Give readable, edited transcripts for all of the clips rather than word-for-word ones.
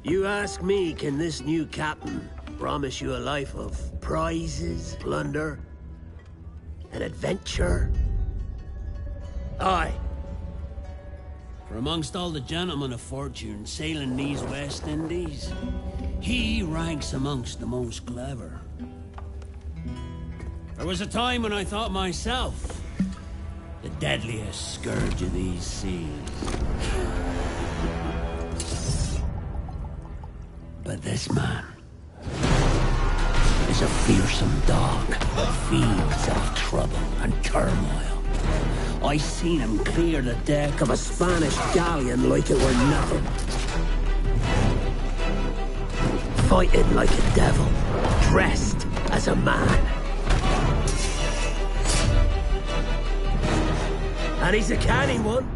You ask me, can this new captain promise you a life of prizes, plunder, and adventure? Aye. For amongst all the gentlemen of fortune sailing these West Indies, he ranks amongst the most clever. There was a time when I thought myself the deadliest scourge of these seas. But this man is a fearsome dog that feeds off trouble and turmoil. I seen him clear the deck of a Spanish galleon like it were nothing. Fighting like a devil, dressed as a man. And he's a canny one.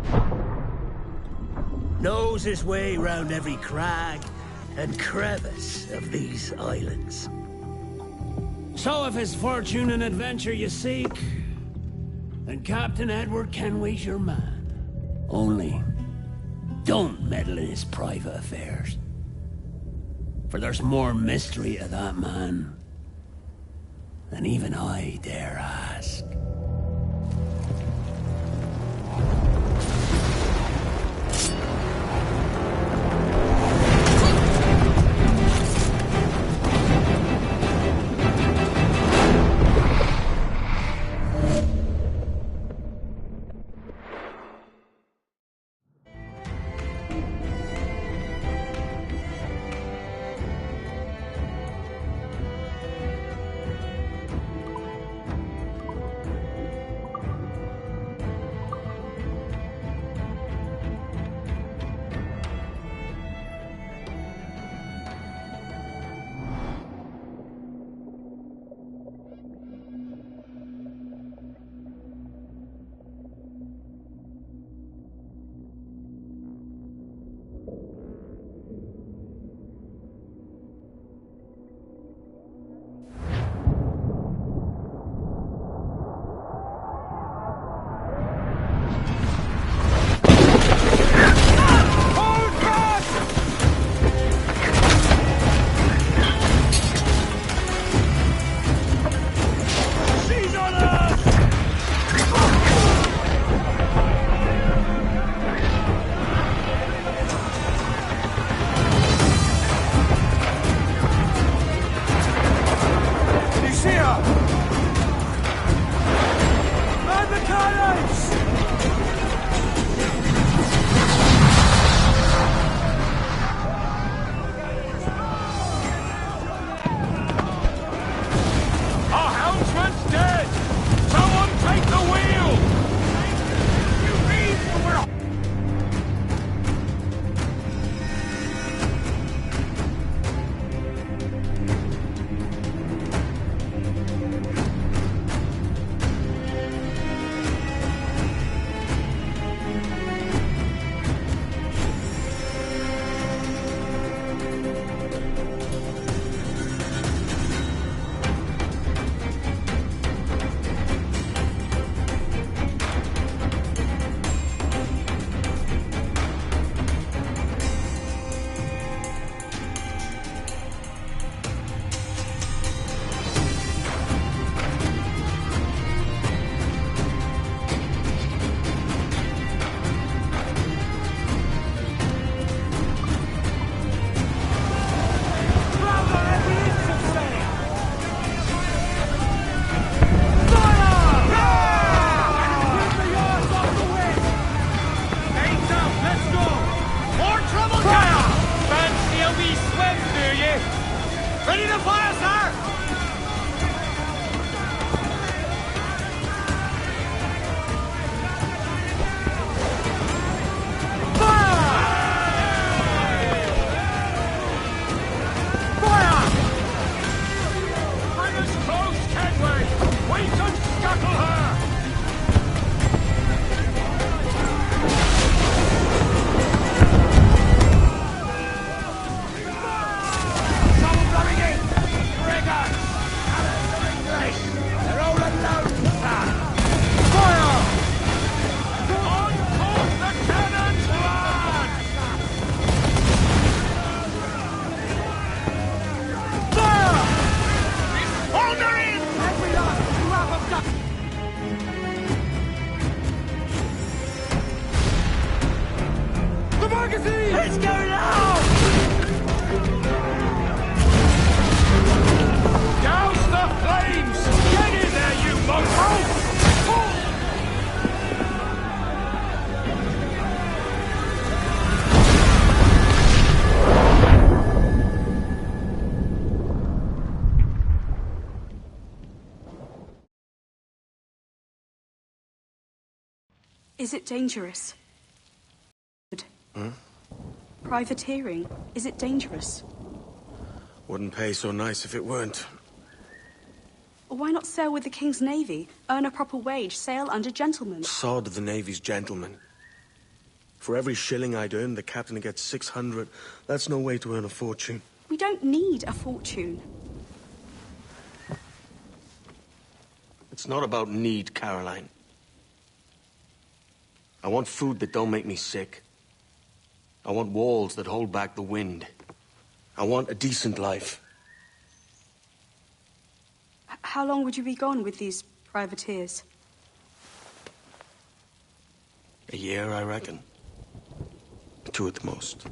Knows his way round every crag and crevice of these islands. So if it's fortune and adventure you seek, then Captain Edward Kenway's your man. Only, don't meddle in his private affairs. For there's more mystery to that man than even I dare ask. Ready to fire, sir! Someone coming in! Bring us! Is it dangerous? Hmm? Privateering, is it dangerous? Wouldn't pay so nice if it weren't. Why not sail with the King's Navy? Earn a proper wage, sail under gentlemen. Sod the Navy's gentlemen. For every shilling I'd earn, the captain gets 600. That's no way to earn a fortune. We don't need a fortune. It's not about need, Caroline. I want food that don't make me sick. I want walls that hold back the wind. I want a decent life. How long would you be gone with these privateers? A year, I reckon. 2 at the most.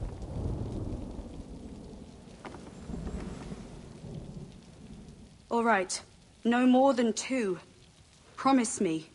All right. No more than 2. Promise me.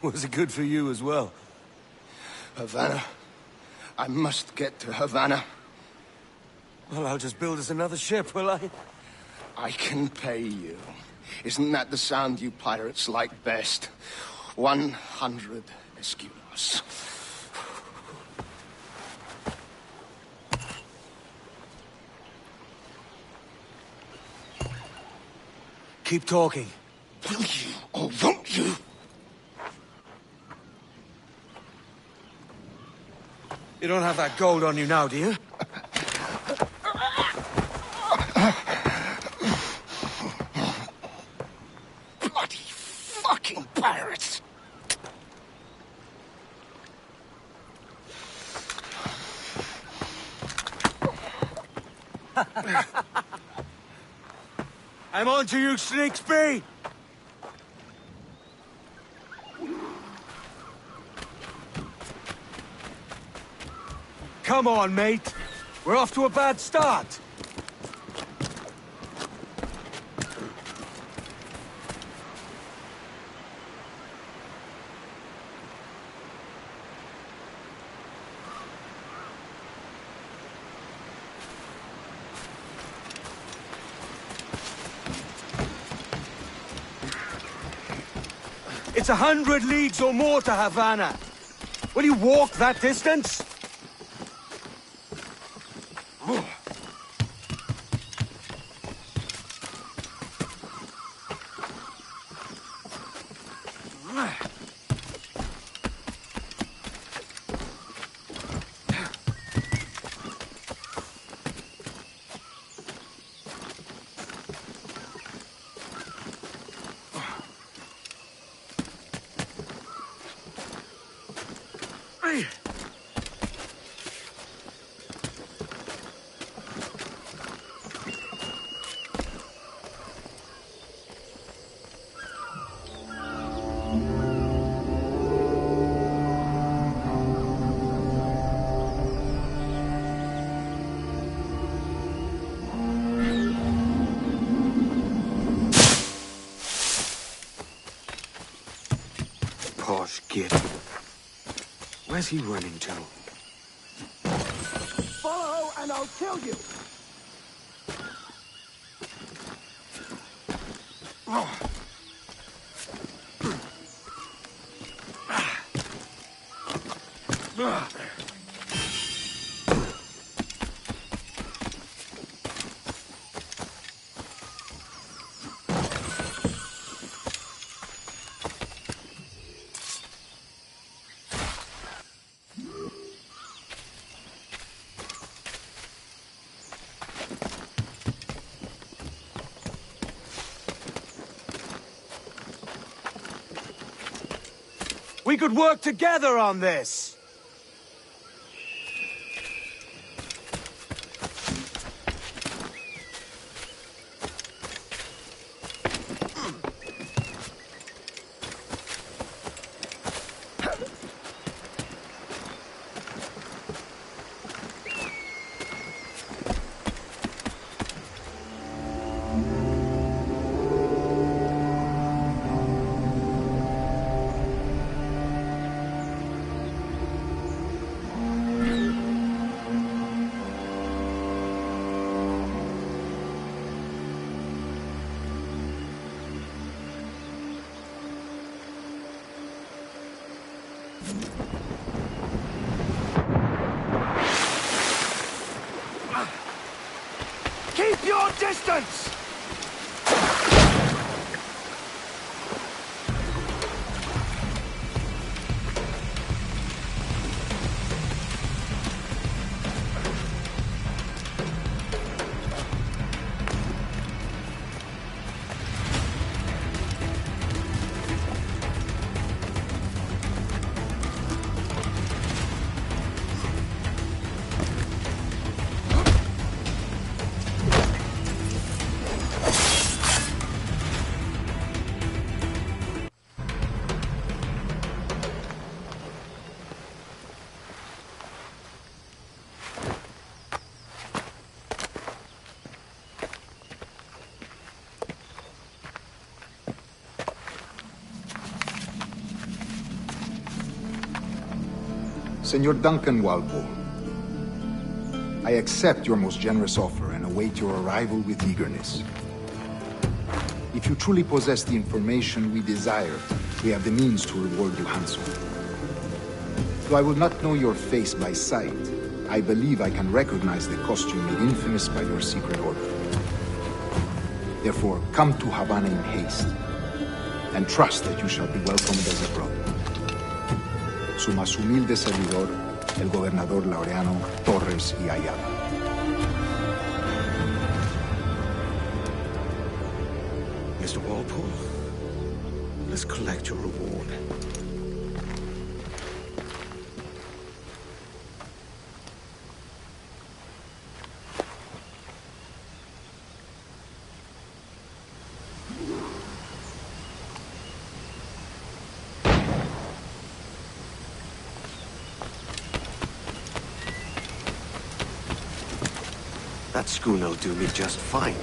Was it good for you as well? Havana. I must get to Havana. Well, I'll just build us another ship, will I? I can pay you. Isn't that the sound you pirates like best? 100 escudos. Keep talking. Will you or won't you? You don't have that gold on you now, do you? Bloody fucking pirates! I'm on to you, Slicksby! Come on, mate. We're off to a bad start. It's 100 leagues or more to Havana. Will you walk that distance? Posh git. Where's he running to? Follow and I'll kill you! We could work together on this! Keep your distance! Senor Duncan Walpole, I accept your most generous offer and await your arrival with eagerness. If you truly possess the information we desire, we have the means to reward you handsomely. Though I will not know your face by sight, I believe I can recognize the costume made infamous by your secret order. Therefore, come to Havana in haste, and trust that you shall be welcomed as a brother. Su más humilde servidor, el gobernador Laureano Torres y Ayala. Mr. Walpole, let's collect your reward. That schooner'll do me just fine.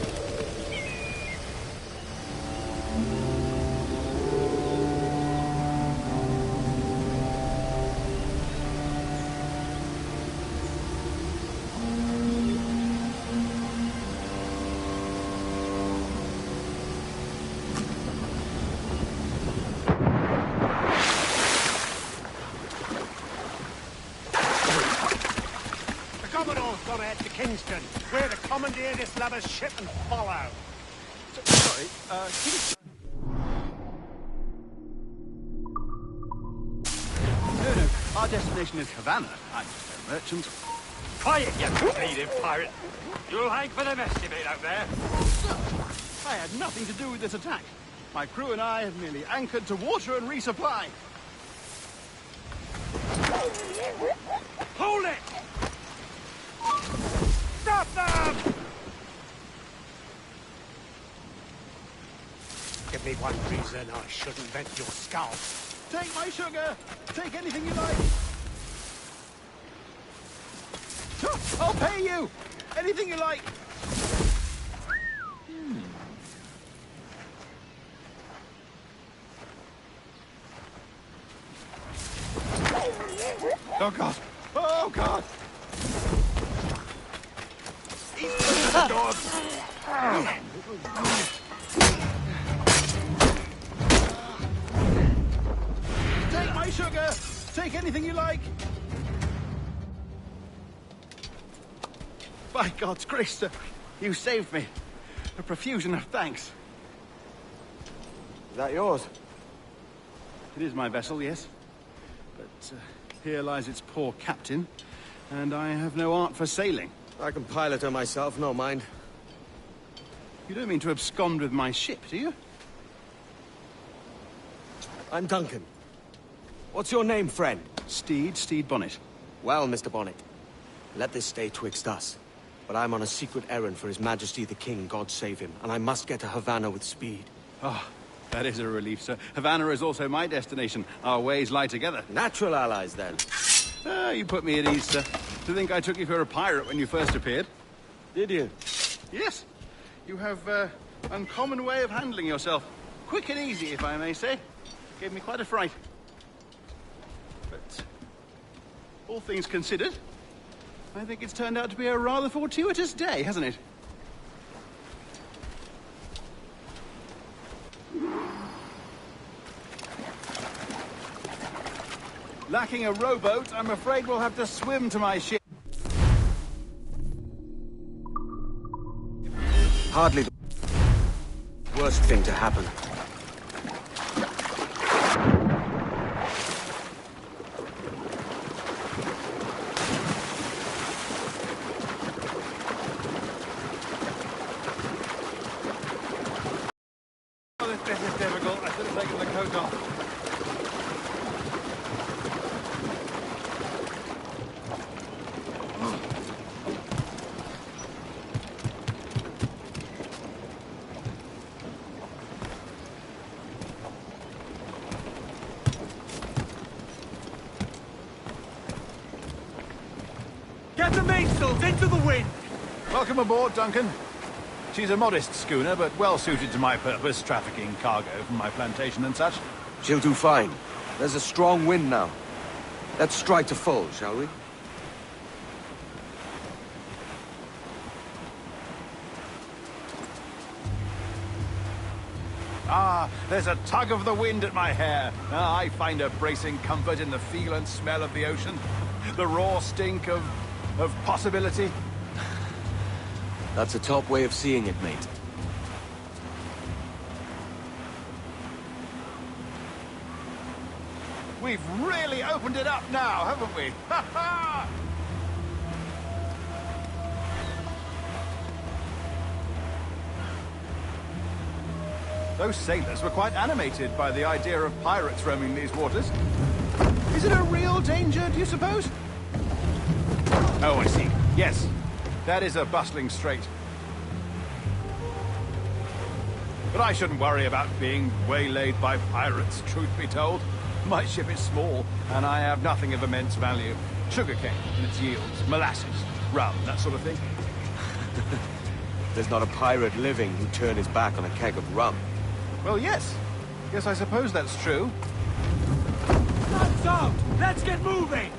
Kingston, where the commandeer this lover's ship and follow. Sorry, No, our destination is Havana. I'm just a merchant. Quiet, you bleeding pirate! You'll hang for the mess you made out there. Sir, I had nothing to do with this attack. My crew and I have merely anchored to water and resupply. Hold it! Stop them! Give me one reason I shouldn't vent your skull. Take my sugar! Take anything you like! Sure, I'll pay you! Anything you like! Oh, God! Oh, God! He's the dog! take anything you like. By God's grace, sir, you saved me. A profusion of thanks. Is that yours? It is my vessel, yes. But here lies its poor captain, and I have no art for sailing. I can pilot her myself, no mind. You don't mean to abscond with my ship, do you? I'm Duncan. What's your name, friend? Steed Bonnet. Well, Mr. Bonnet, let this stay twixt us. But I'm on a secret errand for His Majesty the King, God save him, and I must get to Havana with speed. Oh, that is a relief, sir. Havana is also my destination. Our ways lie together. Natural allies, then. You put me at ease, sir. To think I took you for a pirate when you first appeared. Did you? Yes. You have uncommon way of handling yourself. Quick and easy, if I may say. Gave me quite a fright. But all things considered, I think it's turned out to be a rather fortuitous day, hasn't it? Lacking a rowboat, I'm afraid we'll have to swim to my ship. Hardly the worst thing to happen. Oh, this bit is difficult. I should have taken the coat off. Get the mainsails into the wind! Welcome aboard, Duncan. She's a modest schooner, but well suited to my purpose, trafficking cargo from my plantation and such. She'll do fine. There's a strong wind now. Let's strike to full, shall we? Ah, there's a tug of the wind at my hair. I find a bracing comfort in the feel and smell of the ocean. The raw stink of possibility. That's a top way of seeing it, mate. We've really opened it up now, haven't we? Ha ha! Those sailors were quite animated by the idea of pirates roaming these waters. Is it a real danger, do you suppose? Oh, I see. Yes, that is a bustling strait. But I shouldn't worry about being waylaid by pirates, truth be told. My ship is small, and I have nothing of immense value. Sugarcane and its yields, molasses, rum, that sort of thing. There's not a pirate living who'd turn his back on a keg of rum. Well, yes. Yes, I suppose that's true. Guns out! Let's get moving!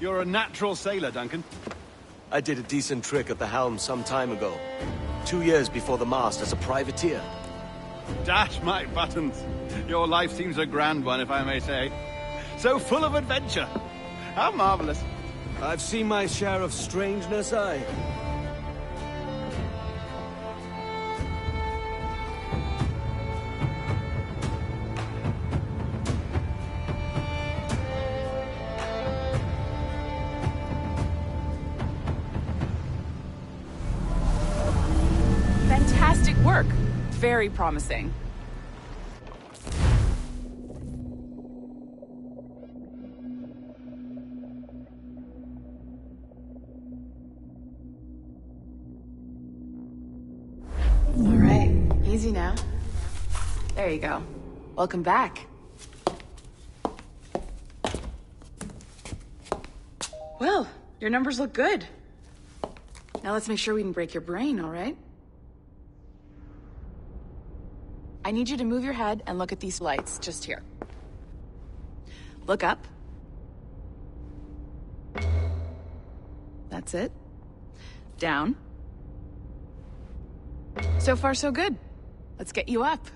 You're a natural sailor, Duncan. I did a decent trick at the helm some time ago. 2 years before the mast as a privateer. Dash my buttons. Your life seems a grand one, if I may say. So full of adventure. How marvelous. I've seen my share of strangeness, aye. Fantastic work. Very promising. All right, easy now. There you go. Welcome back. Well, Your numbers look good. Now let's make sure we can break your brain, all right? I need you to move your head and look at these lights just here. Look up. That's it. Down. So far, so good. Let's get you up.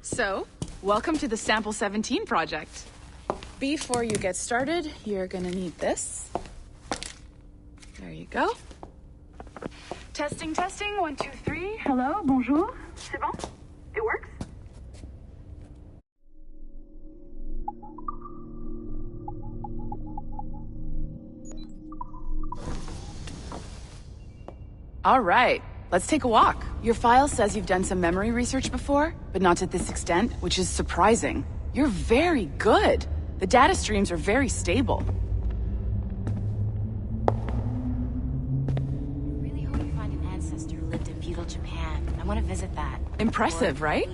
So, welcome to the Sample 17 project. Before you get started, you're gonna need this. There you go. Testing, testing, 1, 2, 3. Hello, bonjour. C'est bon? It works? All right, let's take a walk. Your file says you've done some memory research before, but not to this extent, which is surprising. You're very good. The data streams are very stable. I really hope you find an ancestor who lived in feudal Japan. I want to visit that. Impressive, right?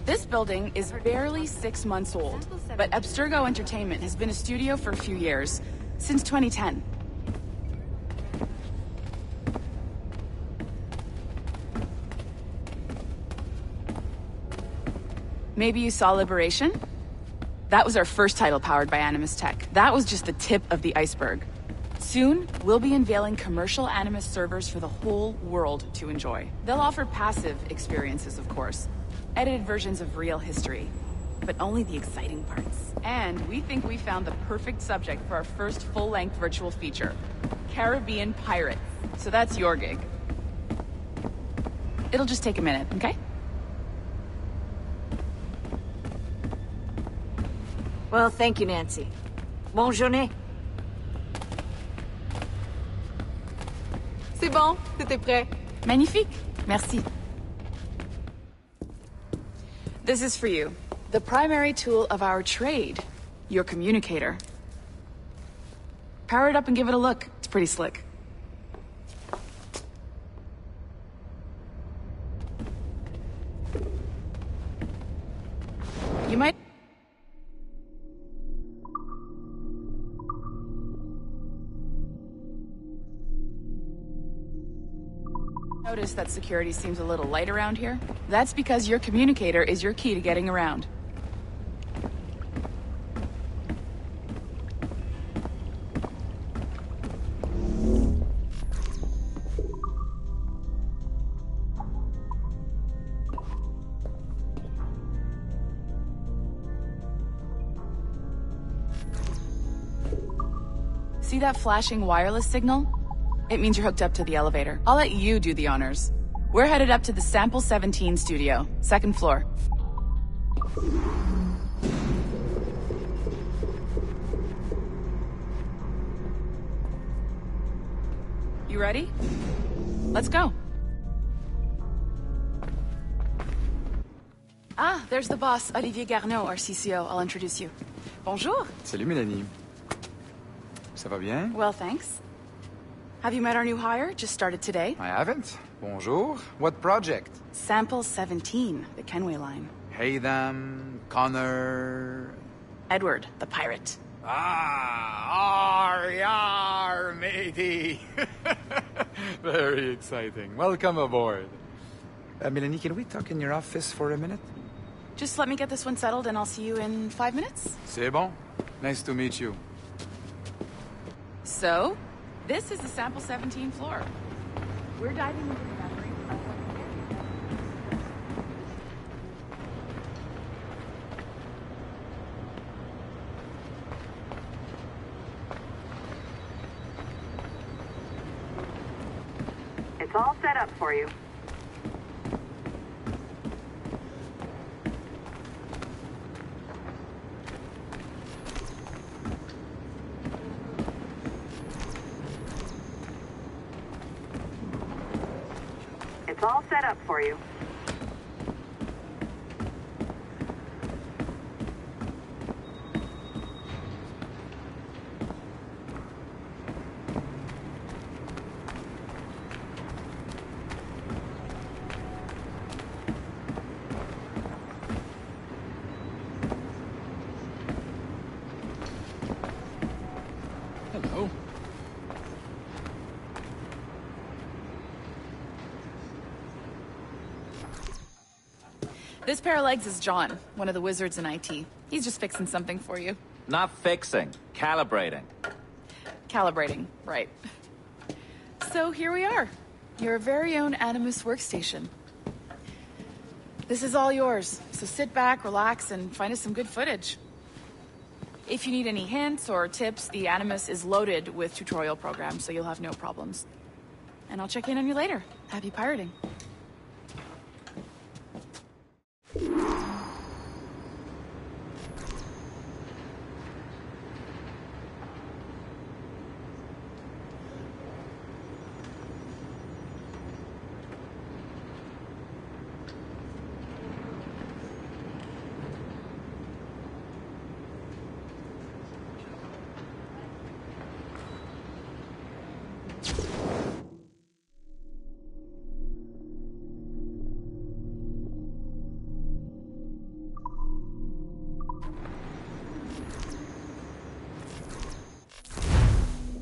This building is barely 6 months old, but Abstergo Entertainment has been a studio for a few years, since 2010. Maybe you saw Liberation? That was our first title powered by Animus Tech. That was just the tip of the iceberg. Soon, we'll be unveiling commercial Animus servers for the whole world to enjoy. They'll offer passive experiences, of course. Edited versions of real history. But only the exciting parts. And we think we found the perfect subject for our first full-length virtual feature. Caribbean Pirates. So that's your gig. It'll just take a minute, okay? Well, thank you, Nancy. Bonne journée. C'est bon, c'était prêt. Magnifique. Merci. This is for you. The primary tool of our trade. Your communicator. Power it up and give it a look. It's pretty slick. You might... notice that security seems a little light around here? That's because your communicator is your key to getting around. See that flashing wireless signal? It means you're hooked up to the elevator. I'll let you do the honors. We're headed up to the Sample 17 studio, 2nd floor. You ready? Let's go. Ah, there's the boss, Olivier Garneau, our CCO. I'll introduce you. Bonjour. Salut, Mélanie. Ça va bien? Well, thanks. Have you met our new hire? Just started today. I haven't. Bonjour. What project? Sample 17, the Kenway line. Haytham, Connor... Edward, the pirate. Ah, yar, matey. Very exciting. Welcome aboard. Mélanie, can we talk in your office for a minute? Just let me get this one settled and I'll see you in 5 minutes. C'est bon. Nice to meet you. So, this is the Sample 17 floor. We're diving into the memory of what It's all set up for you. It's all set up for you. This pair of legs is John, one of the wizards in IT. He's just fixing something for you. Not fixing, calibrating. Calibrating, right. So here we are. Your very own Animus workstation. This is all yours, so sit back, relax, and find us some good footage. If you need any hints or tips, the Animus is loaded with tutorial programs, so you'll have no problems. And I'll check in on you later. Happy pirating.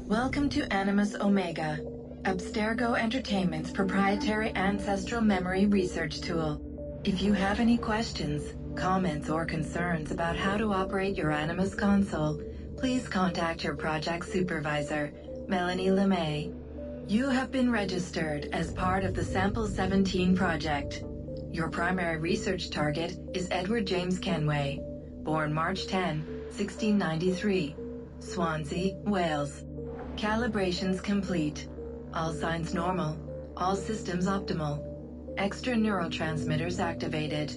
Welcome to Animus Omega, Abstergo Entertainment's proprietary ancestral memory research tool. If you have any questions, comments, or concerns about how to operate your Animus console, please contact your project supervisor, Melanie LeMay. You have been registered as part of the Sample 17 project. Your primary research target is Edward James Kenway, born March 10, 1693, Swansea, Wales. Calibrations complete. All signs normal. All systems optimal. Extra neurotransmitters activated.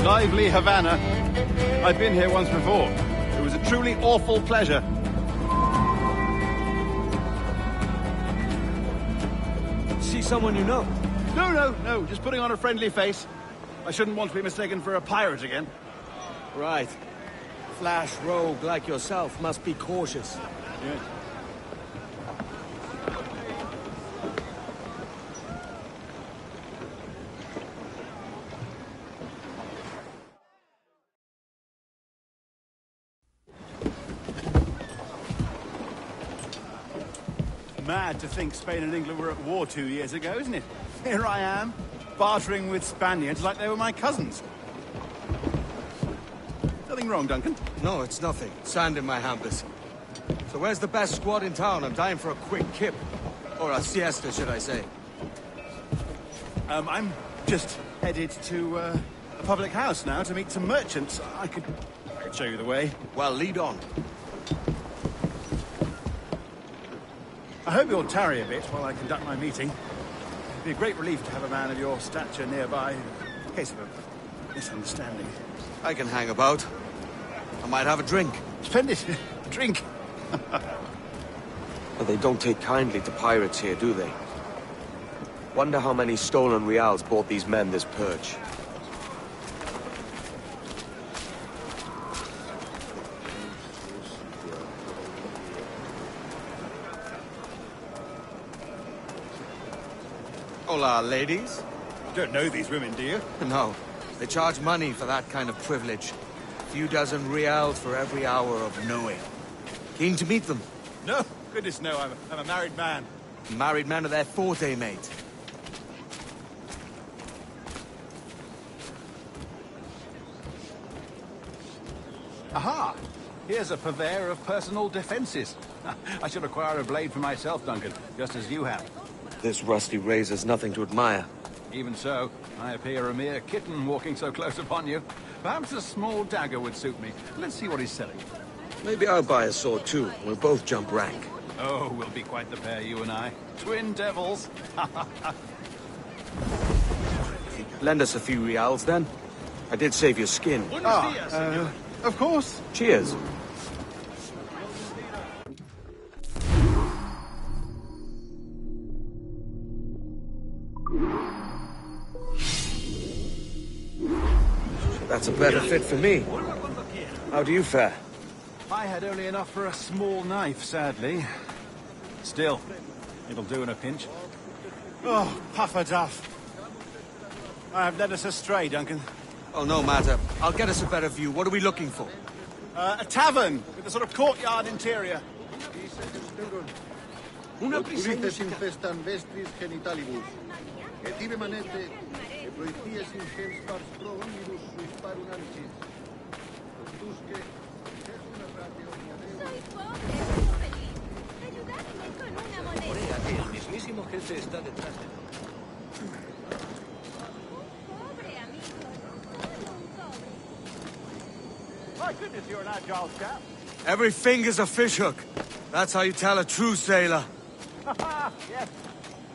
Lively Havana. I've been here once before. It was a truly awful pleasure. See someone you know? No. Just putting on a friendly face. I shouldn't want to be mistaken for a pirate again. Right. Flash rogue like yourself must be cautious. Yes. Mad to think Spain and England were at war 2 years ago, isn't it? Here I am, bartering with Spaniards like they were my cousins. Nothing wrong, Duncan? No, it's nothing. Sand in my hampers. So where's the best squad in town? I'm dying for a quick kip. Or a siesta, should I say. I'm just headed to a public house now to meet some merchants. I could show you the way. Well, lead on. I hope you'll tarry a bit while I conduct my meeting. It'd be a great relief to have a man of your stature nearby in case of a misunderstanding. I can hang about. I might have a drink. Splendid. Drink. But they don't take kindly to pirates here, do they? Wonder how many stolen reals bought these men this purge. Hola, ladies. You don't know these women, do you? No. They charge money for that kind of privilege. A few dozen reals for every hour of knowing. Keen to meet them? No. Goodness, no. I'm a married man. Married men are their forte, mate. Aha! Here's a purveyor of personal defenses. I should acquire a blade for myself, Duncan, just as you have. This rusty razor's nothing to admire. Even so, I appear a mere kitten walking so close upon you. Perhaps a small dagger would suit me. Let's see what he's selling. Maybe I'll buy a sword too. We'll both jump rank. Oh, we'll be quite the pair, you and I. Twin devils. Lend us a few reals, then. I did save your skin. Of course. Cheers. That's a better fit for me. How do you fare? I had only enough for a small knife, sadly. Still, it'll do in a pinch. Oh, puffer duff. I have led us astray, Duncan. Oh, no matter. I'll get us a better view. What are we looking for? A tavern with a sort of courtyard interior. Ulises infestan vestris genitalibus, et ibe manete, e proities ingens pars pro omnibus suis parum ansis. Tusque, es una ratio El mismísimo jefe está detrás de My goodness, you're an agile chap. Every finger's a fishhook. That's how you tell a true sailor. Yes,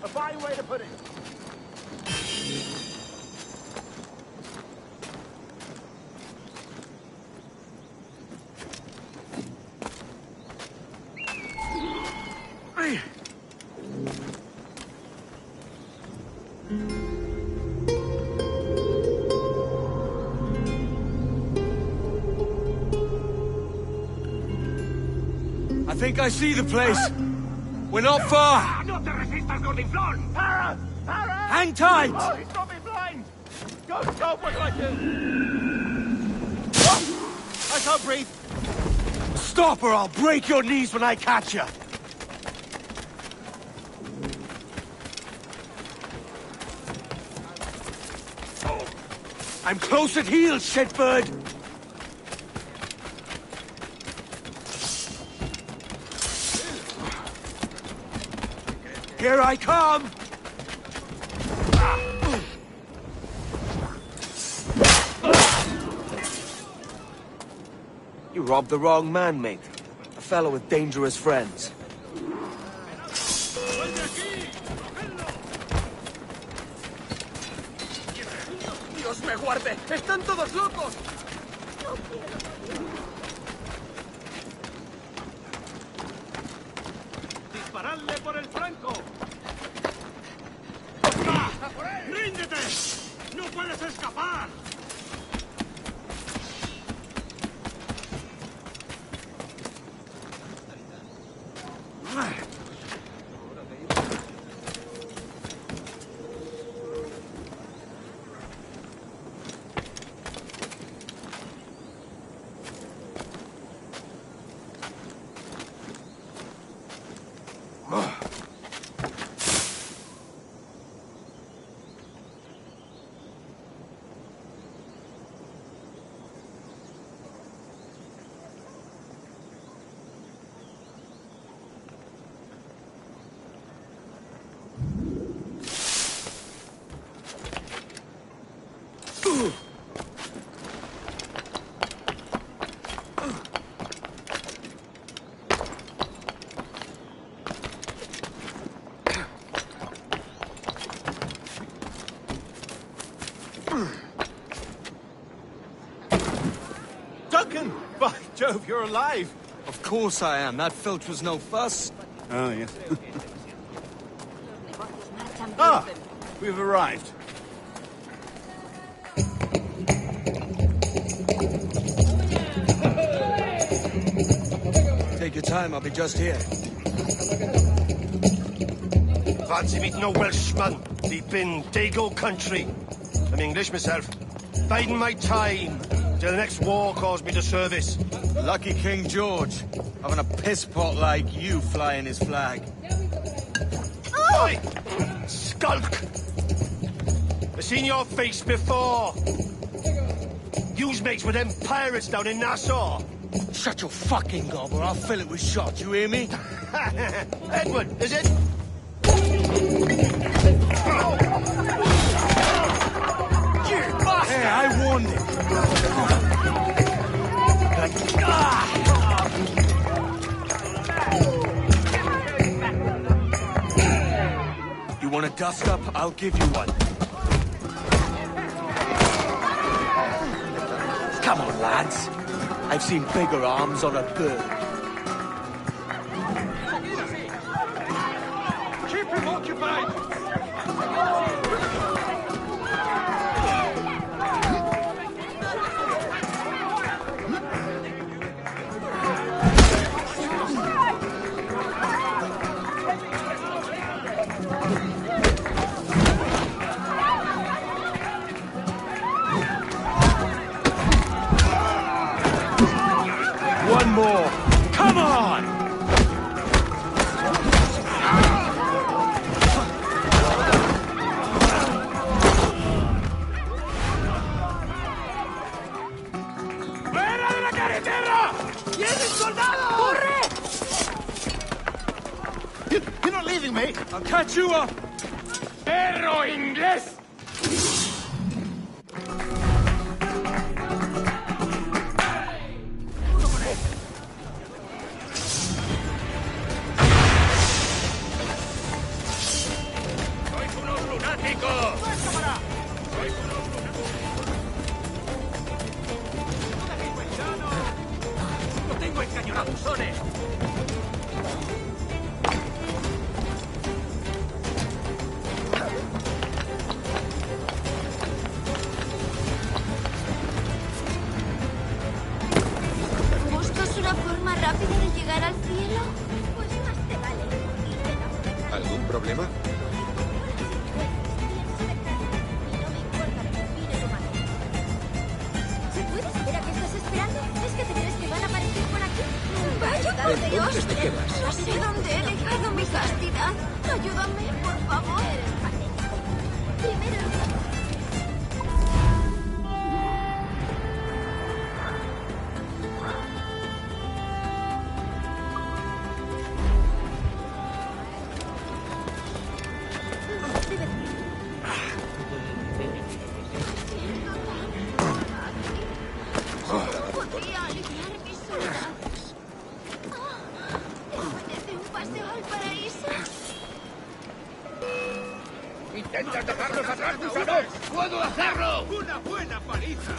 a fine way to put it. I think I see the place. We're not far. No te resistas, gordinflón! Para! Para! Hang tight! Oh, he's got me blind! Go, what do I do? I can't breathe. Stop or I'll break your knees when I catch you. I'm close at heel, shitbird! Here I come! You robbed the wrong man, mate. A fellow with dangerous friends. Dios me guarde. Están todos locos. ¡Disparadle por el flanco! ¡Ríndete! ¡No puedes escapar! Duncan! By Jove, you're alive! Of course I am. That filch was no fuss. Oh, yes. Ah! We've arrived. Take your time, I'll be just here. Fancy meeting a Welshman deep in Dago country. I'm English myself. Biding my time till the next war calls me to service. Lucky King George, having a piss pot like you flying his flag. Oi! Skulk! I've seen your face before. You's mates with them pirates down in Nassau. Shut your fucking gob or I'll fill it with shot, you hear me? Edward, is it? Hey, I warned him. You want a dust-up? I'll give you one. Come on, lads. I've seen bigger arms on a bird. Keep him occupied! I'll catch you up! ¡Perro inglés! ¡Sois unos lunáticos! ¡Sois unos lunáticos! ¡Lo tengo encañonado, Sone! ¿Buscas una forma rápida de llegar al cielo? Pues más te vale. ¿Algún problema? ¿Se puede saber a qué estás esperando? ¿Es que te crees que van a aparecer por aquí? ¡Vaya por Dios! ¿Entonces de qué vas? No sé dónde he dejado mi castidad. Ayúdame, por favor. Primero... Podría aliviar mis soldados. ¿Parece un paseo al paraíso? ¡Intenta dejarlos atrás, gusanos! ¡Puedo hacerlo! ¡Una buena paliza!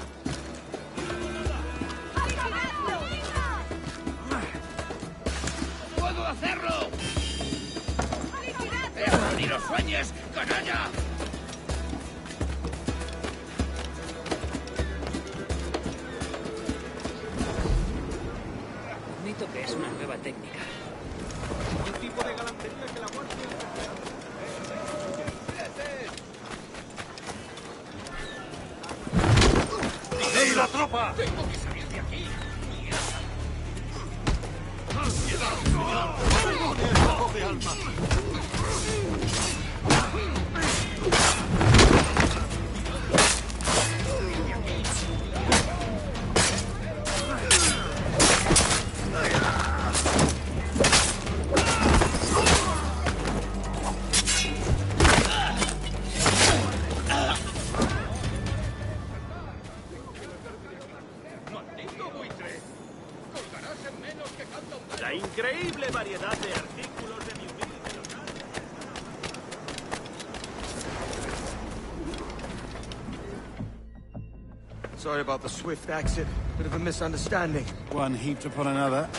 ¡Puedo hacerlo! ¡Eso ni lo sueñes, canalla! Admito que es una nueva técnica. Un tipo de galantería que la guardia... ¡Ey, la tropa! ¡Tengo que salir de aquí! ¡Pobre alma! ¡Maldito buitre! ¡Colgarás en menos que canta un gallo! La increíble variedad de artículos de mi humilde local. Sorry about the swift exit. Bit of a misunderstanding. One heaped upon another.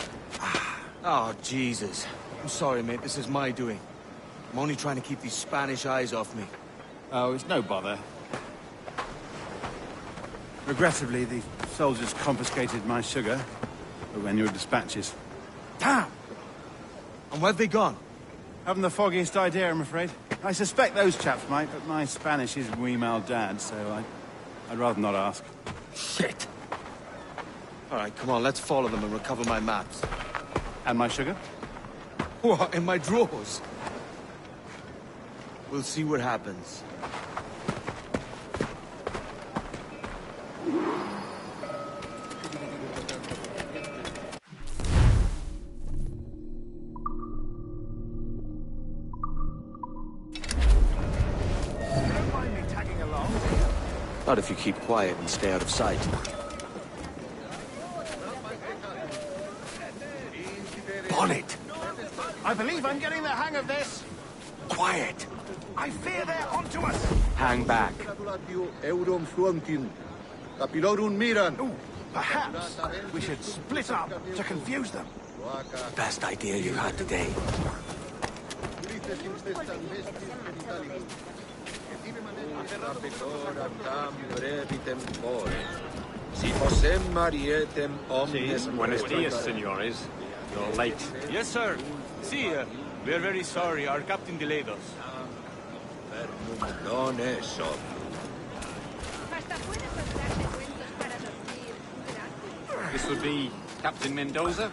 Oh, Jesus. I'm sorry, mate. This is my doing. I'm only trying to keep these Spanish eyes off me. Oh, it's no bother. Regrettably, the soldiers confiscated my sugar when your dispatches. Damn! And where've they gone? Haven't the foggiest idea, I'm afraid. I suspect those chaps might, but my Spanish is muy mal dad, so I'd rather not ask. Shit! All right, come on, let's follow them and recover my maps. And my sugar? What, in my drawers? We'll see what happens. Not if you keep quiet and stay out of sight. Bonnet! I believe I'm getting the hang of this. Quiet! I fear they're onto us. Hang back. Euron frontin. Capilorum miran. Ooh, perhaps we should split up to confuse them. Best idea you had today. Buenos dias, senores. You're late. Yes, sir. See, we're very sorry. Our captain delayed us. Non eso. This would be Captain Mendoza?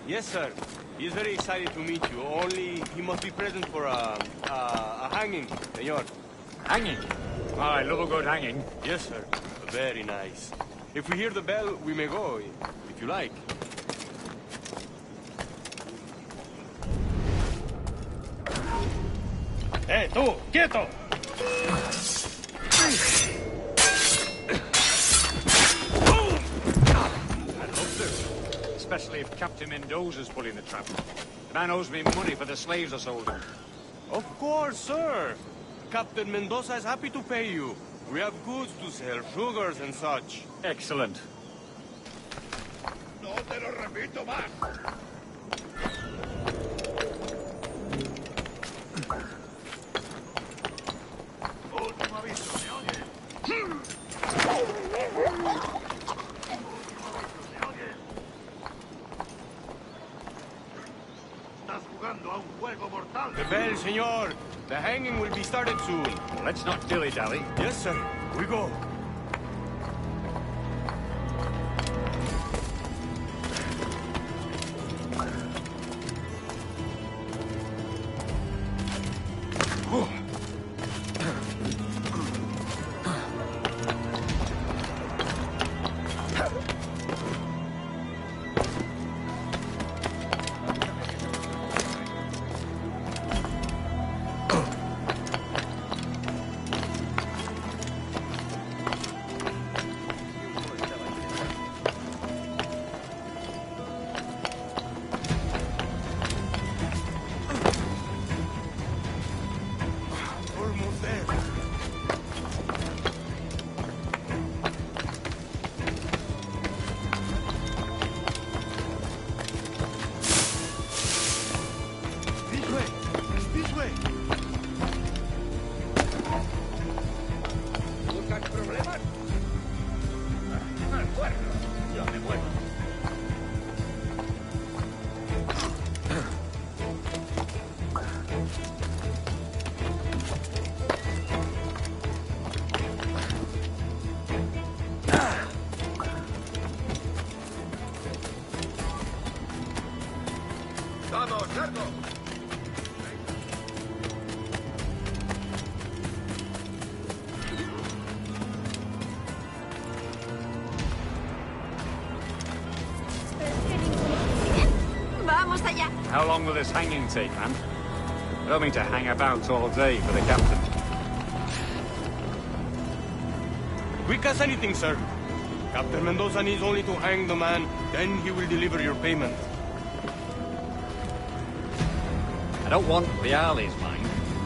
Yes, sir. He is very excited to meet you. Only he must be present for a hanging, senor. Hanging? Oh, I love a good hanging. Yes, sir. Very nice. If we hear the bell, we may go, if you like. tú! ¡Quieto! I'd love to. Especially if Captain Mendoza's pulling the trap. The man owes me money for the slaves I sold him. Of course, sir. Captain Mendoza is happy to pay you. We have goods to sell, sugars and such. Excellent. No te lo repito más. Último aviso, ¿me oyes? Estás jugando a un juego mortal. The bell, senor. The hanging will be started soon. Let's not dilly-dally. Yes, sir. We go. ¡Vamos, largo! Vamos allá. How long will this hanging take, man? I don't mean to hang about all day for the captain. Quick as anything, sir. Captain Mendoza needs only to hang the man, then he will deliver your payment. I don't want reales, mind.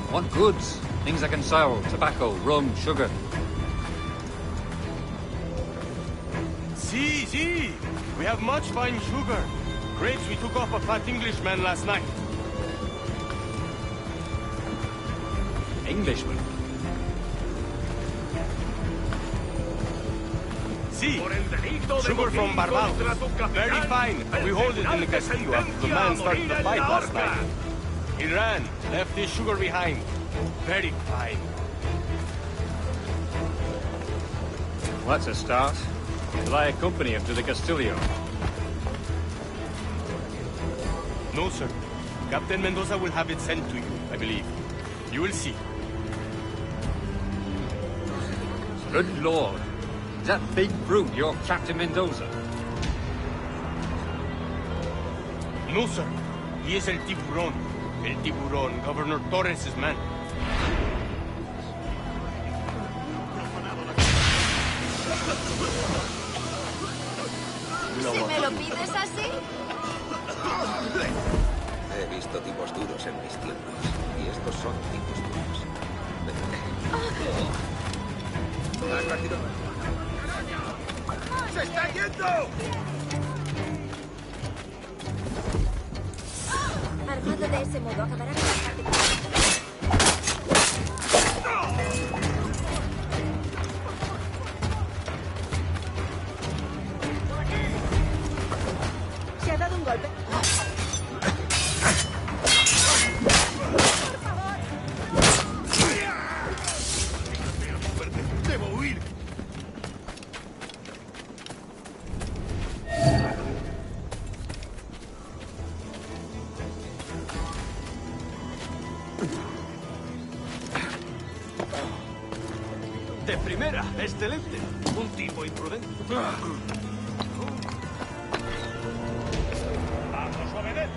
I want goods. Things I can sell. Tobacco, rum, sugar. See. We have much fine sugar. Grapes we took off a fat Englishman last night. Englishman? See, sugar from Barbados. Very fine. We hold it in the castillo after the man started the fight last night. He ran, left his sugar behind. Very fine. Well, that's a start. Will I accompany him to the Castillo? No, sir. Captain Mendoza will have it sent to you, I believe. You will see. Good Lord. Is that big brute your Captain Mendoza? No, sir. He is El Tiburón. El Tiburón, Governor Torres' man. ¿Si me lo pides así? He visto tipos duros en mis tiempos, y estos son tipos duros. Más rápido. ¡Se está yendo! Armado de ese modo acabará con bastante tiempo. Se ha dado un golpe. ¡Debo huir! De primera, excelente. Un tipo imprudente. Vamos, obedece.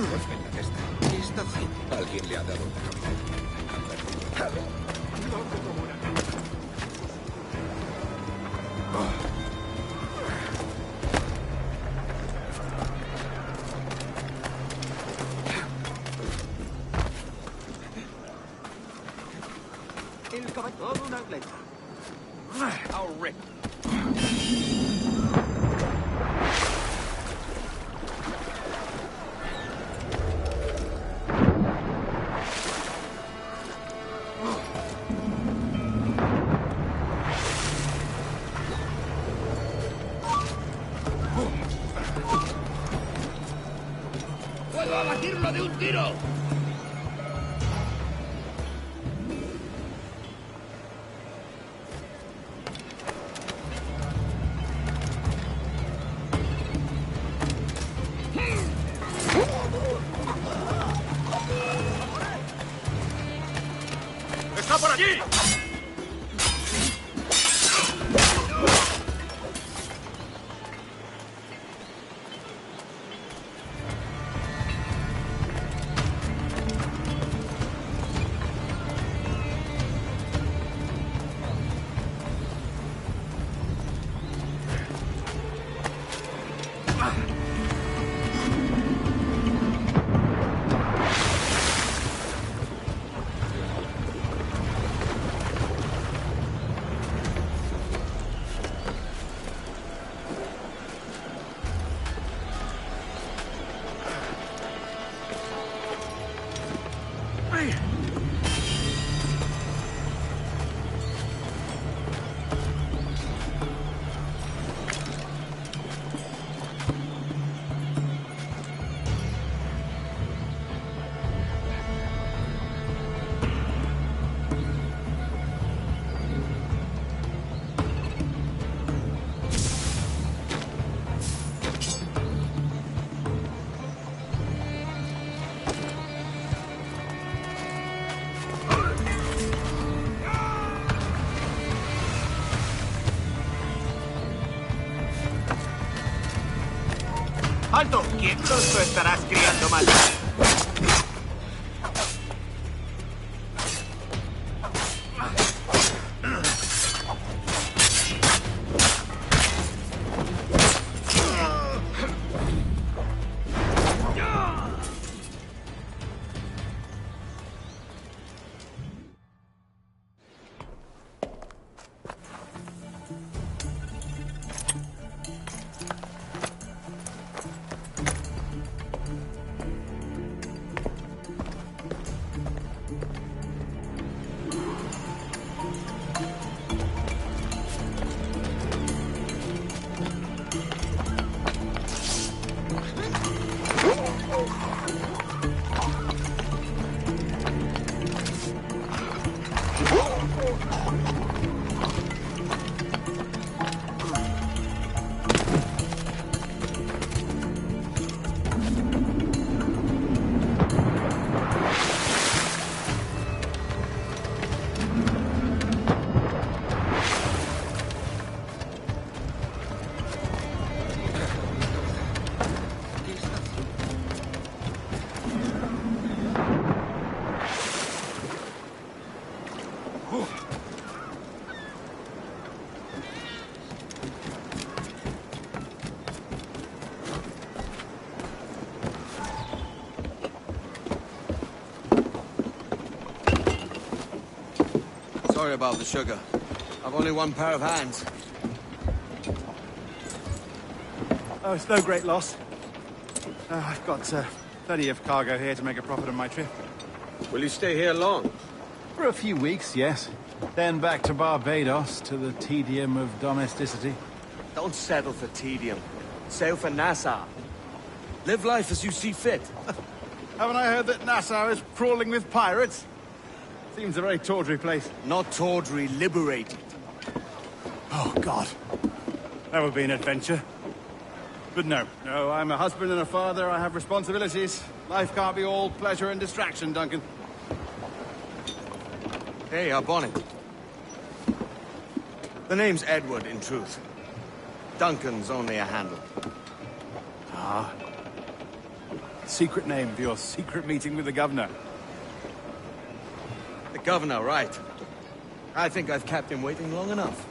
golpe en la testa. ¿Qué está haciendo? Alguien le ha dado una cabeza. El caballo. Todo un atleta. Ahorré. ¡Puedo abatirlo de un tiro! ¡Está por allí! ¡Alto! ¿Quién lo estarás criando mal? Sorry about the sugar. I've only one pair of hands. Oh, it's no great loss. I've got plenty of cargo here to make a profit on my trip. Will you stay here long? For a few weeks, yes. Then back to Barbados, to the tedium of domesticity. Don't settle for tedium. Sail for Nassau. Live life as you see fit. Haven't I heard that Nassau is crawling with pirates? Seems a very tawdry place. Not tawdry, liberated. Oh, God. That would be an adventure. But no, I'm a husband and a father. I have responsibilities. Life can't be all pleasure and distraction, Duncan. Hey, our bonnet. The name's Edward, in truth. Duncan's only a handle. Ah. Secret name for your secret meeting with the governor. The governor, right. I think I've kept him waiting long enough.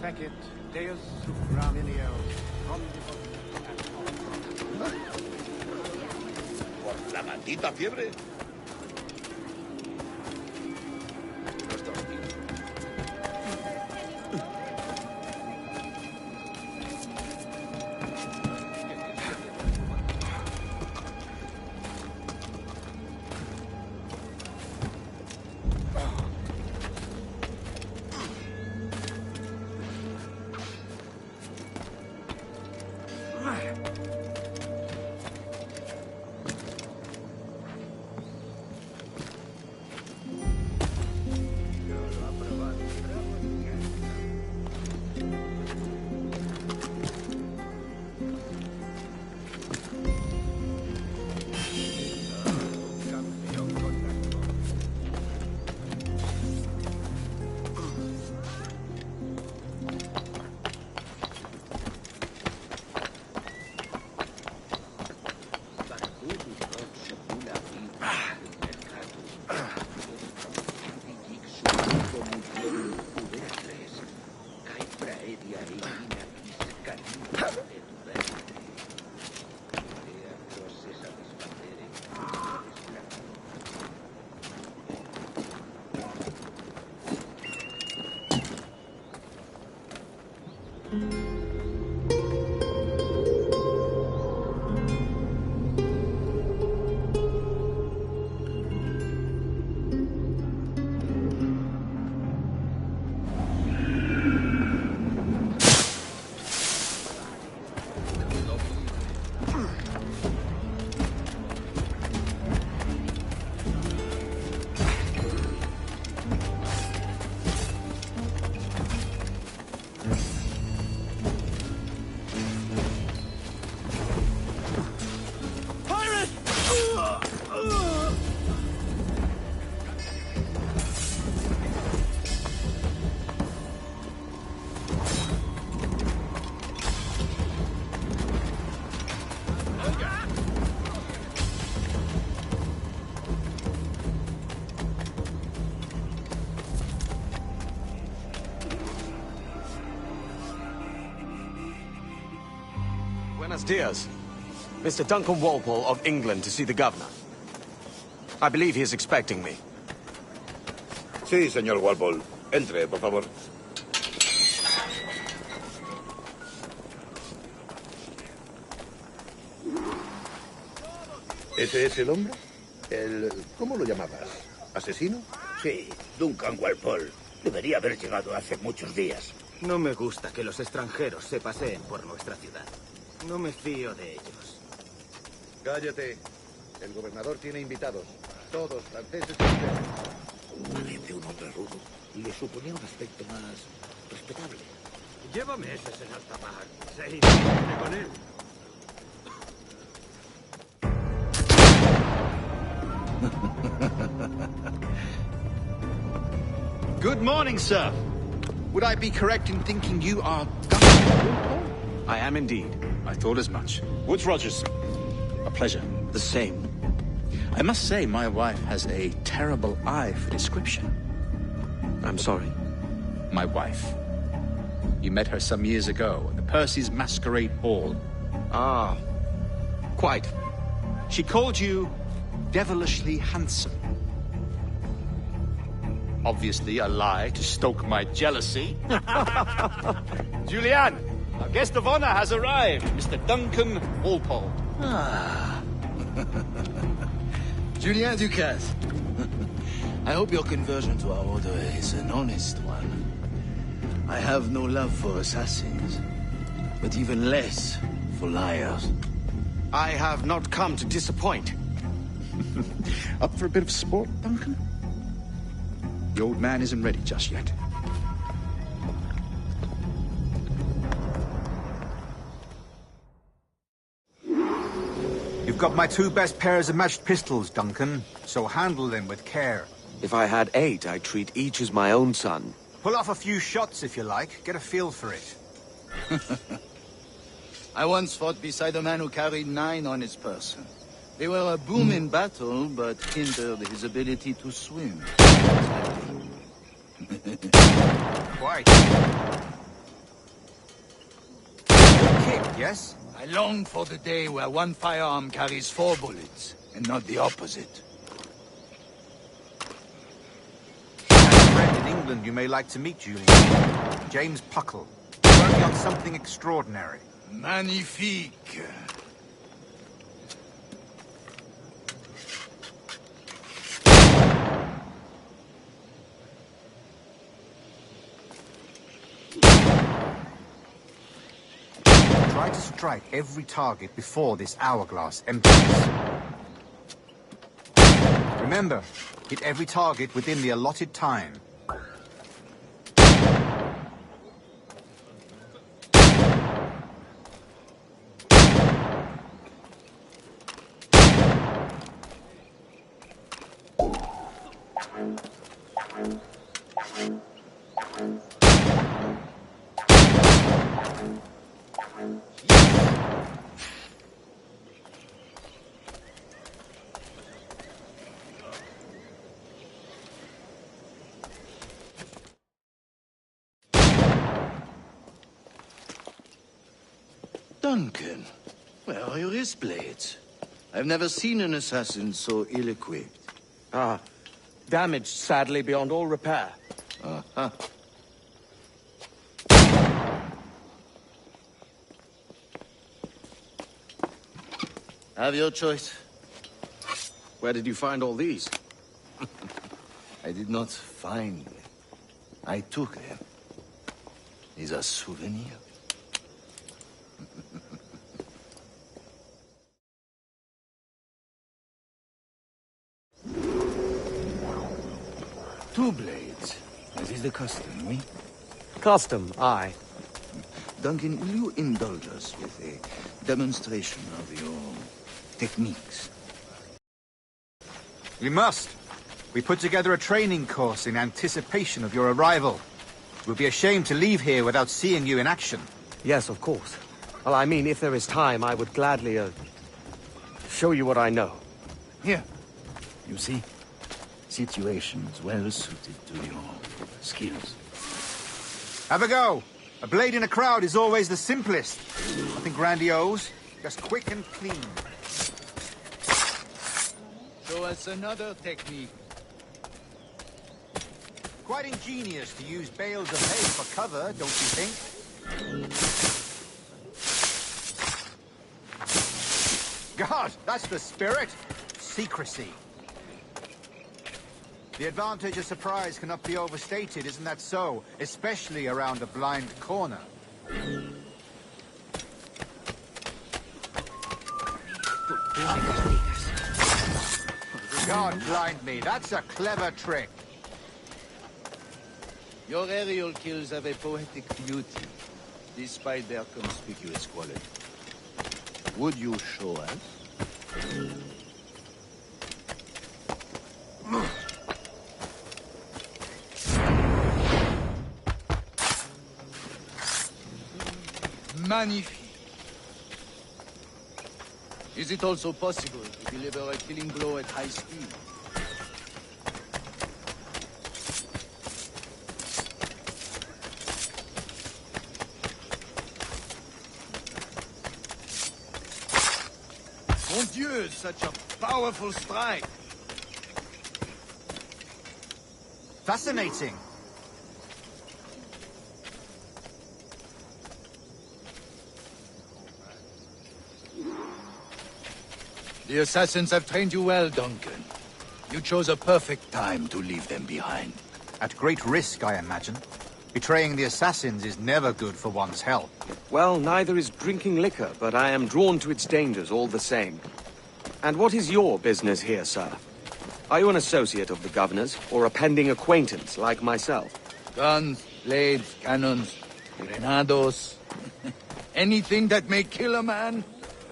Fecit, Deus Supraminio, ¿Por la maldita fiebre? Buenos dias. Mr. Duncan Walpole of England to see the governor. I believe he is expecting me. Sí, señor Walpole. Entre, por favor. ¿Ese es el hombre? ¿Cómo lo llamabas? ¿Asesino? Sí, Duncan Walpole. Debería haber llegado hace muchos días. No me gusta que los extranjeros se paseen por nuestra ciudad. No me fío de ellos. Cállate. El gobernador tiene invitados. Todos franceses y ingleses. Parece un hombre rudo. Le suponía un aspecto más respetable. Llévame ese, señor Tamar. Se entiende con él. Good morning, sir. Would I be correct in thinking you are Duncan? I am indeed. I thought as much. Woods Rogers. A pleasure. The same. I must say, my wife has a terrible eye for description. I'm sorry. My wife. You met her some years ago at the Percy's Masquerade Ball. Ah, quite. She called you devilishly handsome. Obviously a lie to stoke my jealousy. Julianne, our guest of honor has arrived, Mr. Duncan Walpole. Ah. Julien Ducasse. I hope your conversion to our order is an honest one. I have no love for assassins, but even less for liars. I have not come to disappoint. Up for a bit of sport, Duncan? The old man isn't ready just yet. You've got my 2 best pairs of matched pistols, Duncan, so handle them with care. If I had 8, I'd treat each as my own son. Pull off a few shots if you like. Get a feel for it. I once fought beside a man who carried 9 on his person. They were a boom in battle, but hindered his ability to swim. Quite. Kick, yes? I long for the day where one firearm carries 4 bullets, and not the opposite. I have a friend in England you may like to meet, Julian. James Puckle. Working on something extraordinary. Magnifique. Try to strike every target before this hourglass empties. Remember, hit every target within the allotted time. Duncan, where are your wrist blades? I've never seen an assassin so ill-equipped. Ah, damaged sadly beyond all repair. Uh-huh. Have your choice. Where did you find all these? I did not find them. I took them. These are souvenirs. Two blades. That is the custom, oui? Custom, aye. Duncan, will you indulge us with a demonstration of your techniques? We must. We put together a training course in anticipation of your arrival. We'll be ashamed to leave here without seeing you in action. Yes, of course. Well, I mean, if there is time, I would gladly, show you what I know. Here. You see? Situations well suited to your skills. Have a go. A blade in a crowd is always the simplest. Nothing grandiose, just quick and clean. Show us another technique. Quite ingenious to use bales of hay for cover, don't you think? God, that's the spirit. Secrecy. The advantage of surprise cannot be overstated, isn't that so? Especially around a blind corner. God blind me, that's a clever trick. Your aerial kills have a poetic beauty, despite their conspicuous quality. Would you show us? Magnifique. Is it also possible to deliver a killing blow at high speed? Mon Dieu, such a powerful strike! Fascinating. The assassins have trained you well, Duncan. You chose a perfect time to leave them behind. At great risk, I imagine. Betraying the assassins is never good for one's health. Well, neither is drinking liquor, but I am drawn to its dangers all the same. And what is your business here, sir? Are you an associate of the governor's, or a pending acquaintance like myself? Guns, blades, cannons, grenados. Anything that may kill a man,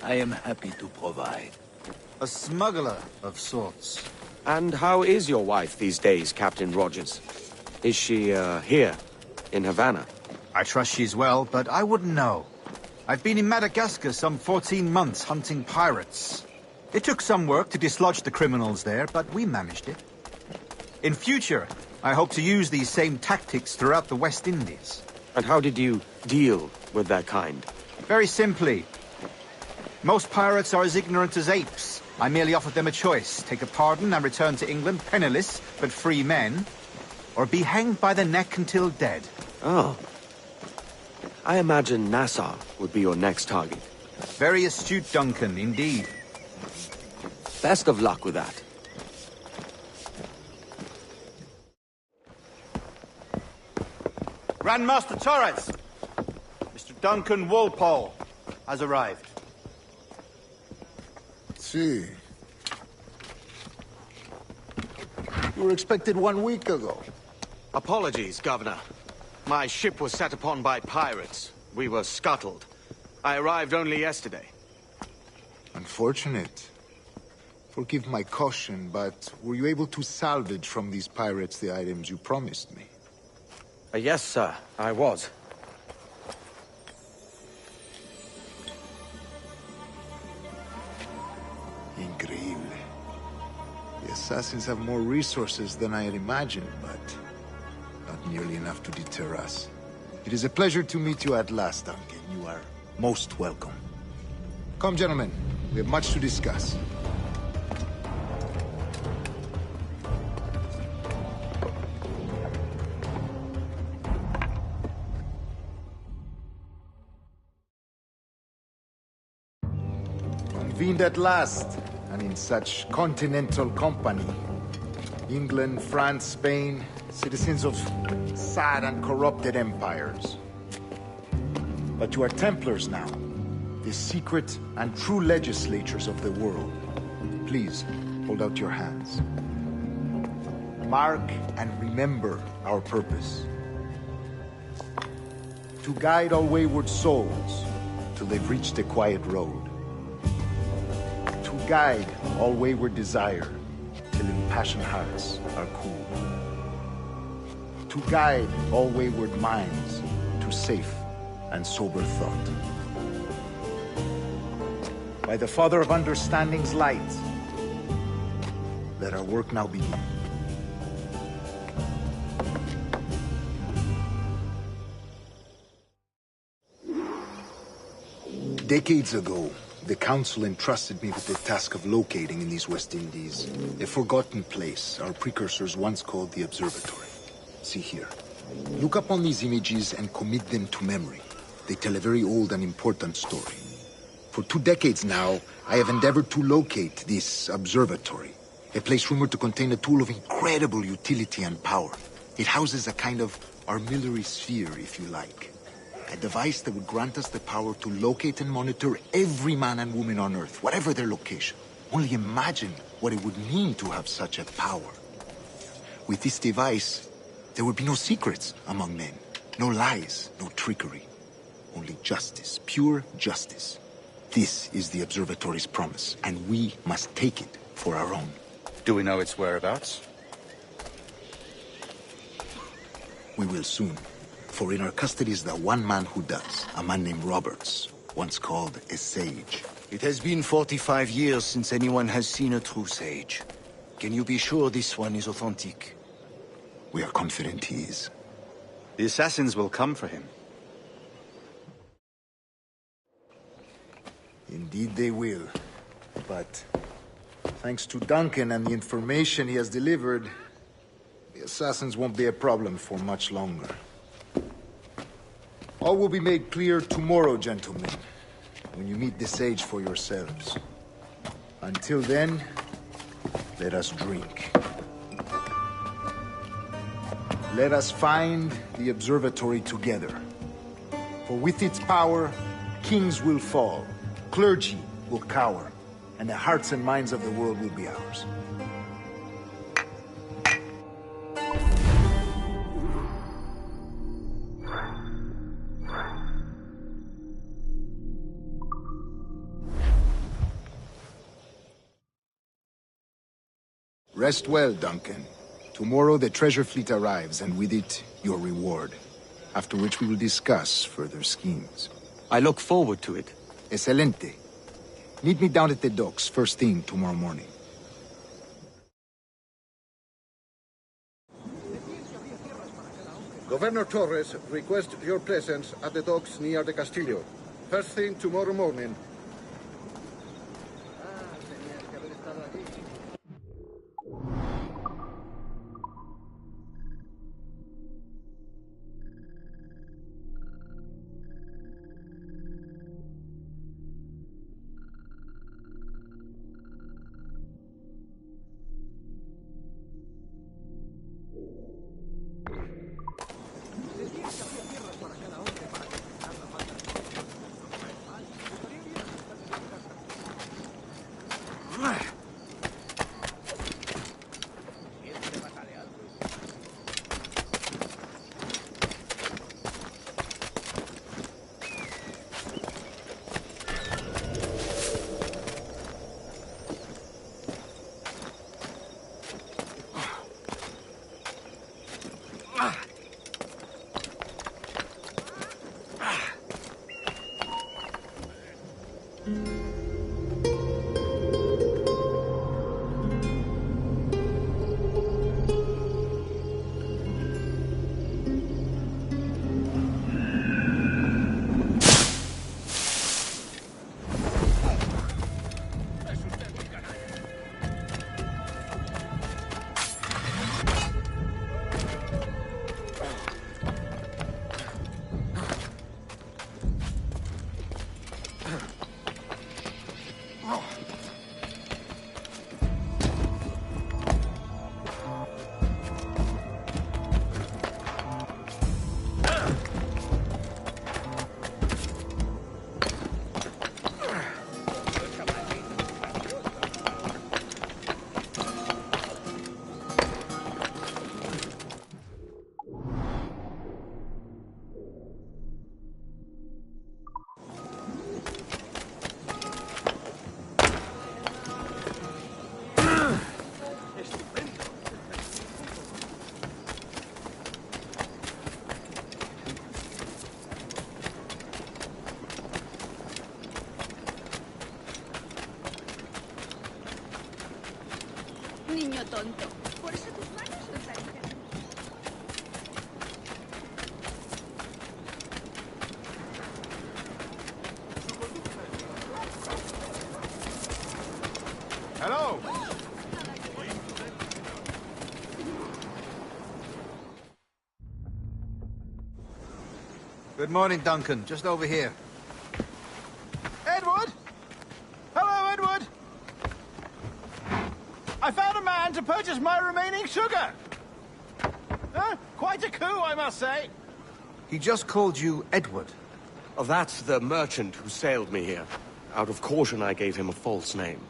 I am happy to provide. A smuggler of sorts. And how is your wife these days, Captain Rogers? Is she, here, in Havana? I trust she's well, but I wouldn't know. I've been in Madagascar some 14 months hunting pirates. It took some work to dislodge the criminals there, but we managed it. In future, I hope to use these same tactics throughout the West Indies. And how did you deal with that kind? Very simply. Most pirates are as ignorant as apes. I merely offered them a choice. Take a pardon and return to England penniless, but free men. Or be hanged by the neck until dead. Oh. I imagine Nassau would be your next target. Very astute, Duncan, indeed. Best of luck with that. Grandmaster Torres! Mr. Duncan Walpole has arrived. See. You were expected 1 week ago. Apologies, Governor. My ship was set upon by pirates. We were scuttled. I arrived only yesterday. Unfortunate. Forgive my caution, but were you able to salvage from these pirates the items you promised me? Yes, sir, I was. Increíble. The assassins have more resources than I had imagined, but not nearly enough to deter us. It is a pleasure to meet you at last, Duncan. You are most welcome. Come, gentlemen. We have much to discuss. Convened at last, and in such continental company. England, France, Spain, citizens of sad and corrupted empires. But you are Templars now, the secret and true legislators of the world. Please, hold out your hands. Mark and remember our purpose. To guide all wayward souls till they've reached the quiet road. To guide all wayward desire till impassioned hearts are cool. To guide all wayward minds to safe and sober thought. By the Father of Understanding's light, let our work now begin. Decades ago, the Council entrusted me with the task of locating in these West Indies a forgotten place our precursors once called the Observatory. See here. Look upon these images and commit them to memory. They tell a very old and important story. For 2 decades now, I have endeavored to locate this observatory, a place rumored to contain a tool of incredible utility and power. It houses a kind of armillary sphere, if you like. A device that would grant us the power to locate and monitor every man and woman on Earth, whatever their location. Only imagine what it would mean to have such a power. With this device, there would be no secrets among men, no lies, no trickery. Only justice, pure justice. This is the Observatory's promise, and we must take it for our own. Do we know its whereabouts? We will soon. For in our custody is the one man who does, a man named Roberts, once called a sage. It has been 45 years since anyone has seen a true sage. Can you be sure this one is authentic? We are confident he is. The assassins will come for him. Indeed they will. But thanks to Duncan and the information he has delivered, the assassins won't be a problem for much longer. All will be made clear tomorrow, gentlemen, when you meet the sage for yourselves. Until then, let us drink. Let us find the observatory together. For with its power, kings will fall, clergy will cower, and the hearts and minds of the world will be ours. Rest well, Duncan. Tomorrow the treasure fleet arrives, and with it, your reward. After which we will discuss further schemes. I look forward to it. Excelente. Meet me down at the docks first thing tomorrow morning. Governor Torres requests your presence at the docks near the Castillo. First thing tomorrow morning. Niño tonto. Por eso tus manos no parecen. Hello. Good morning, Duncan. Just over here. Edward? Hello, Edward. I found a man to purchase my remaining sugar. Quite a coup, I must say. He just called you Edward. Oh, that's the merchant who sailed me here. Out of caution, I gave him a false name.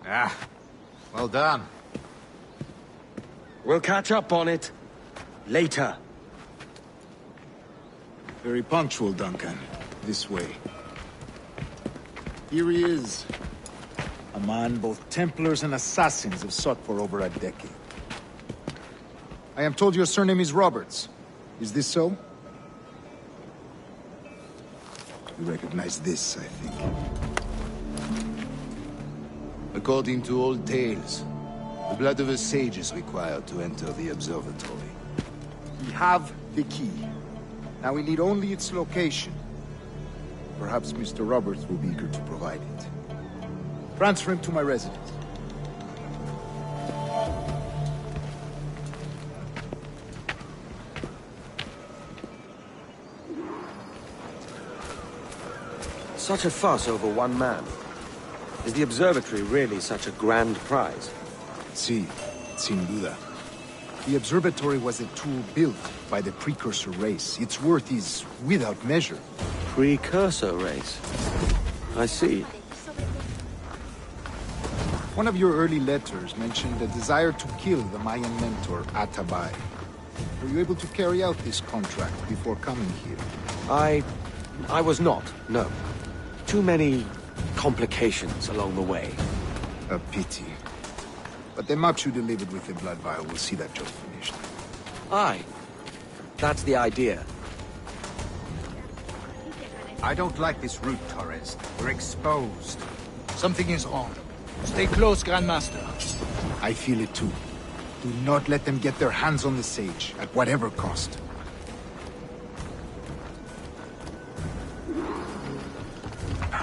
Ah, well done. We'll catch up on it later. Very punctual, Duncan. This way. Here he is. A man both Templars and Assassins have sought for over a decade. I am told your surname is Roberts. Is this so? You recognize this, I think. According to old tales, the blood of a sage is required to enter the observatory. We have the key. Now we need only its location. Perhaps Mr. Roberts will be eager to provide it. Transfer him to my residence. Such a fuss over one man. Is the observatory really such a grand prize? Si, sin duda. The observatory was a tool built by the precursor race. Its worth is without measure. Precursor race? I see. One of your early letters mentioned a desire to kill the Mayan mentor, Atabay. Were you able to carry out this contract before coming here? I was not, no. Too many complications along the way. A pity. But the maps you delivered with the blood vial will see that job finished. Aye. That's the idea. I don't like this route, Torres. We're exposed. Something is wrong. Stay close, Grandmaster. I feel it too. Do not let them get their hands on the sage, at whatever cost.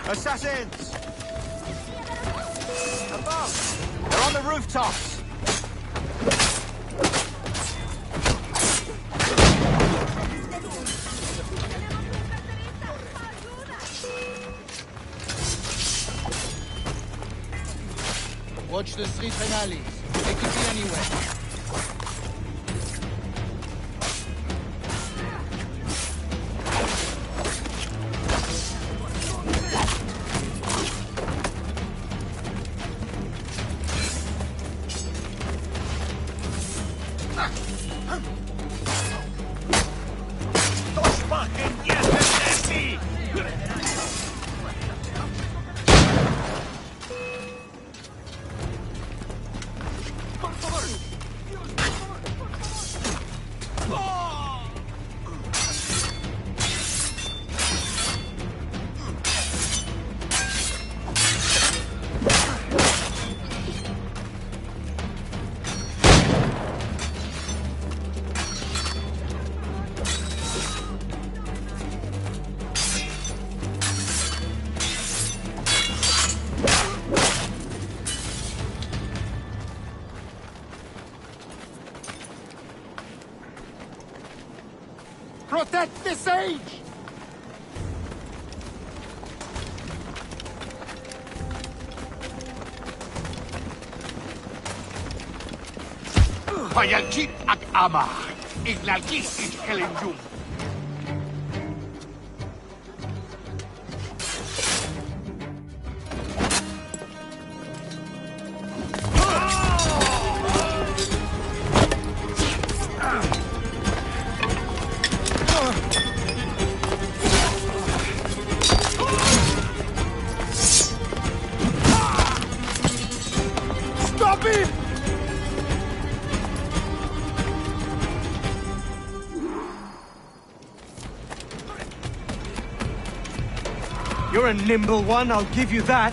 Assassins! Above! They're on the rooftops! Watch the streets and alleys. They could be anywhere. Protect the sage! Payalchit ak ama, iglalkis ich kelenjum. Stop him! You're a nimble one, I'll give you that.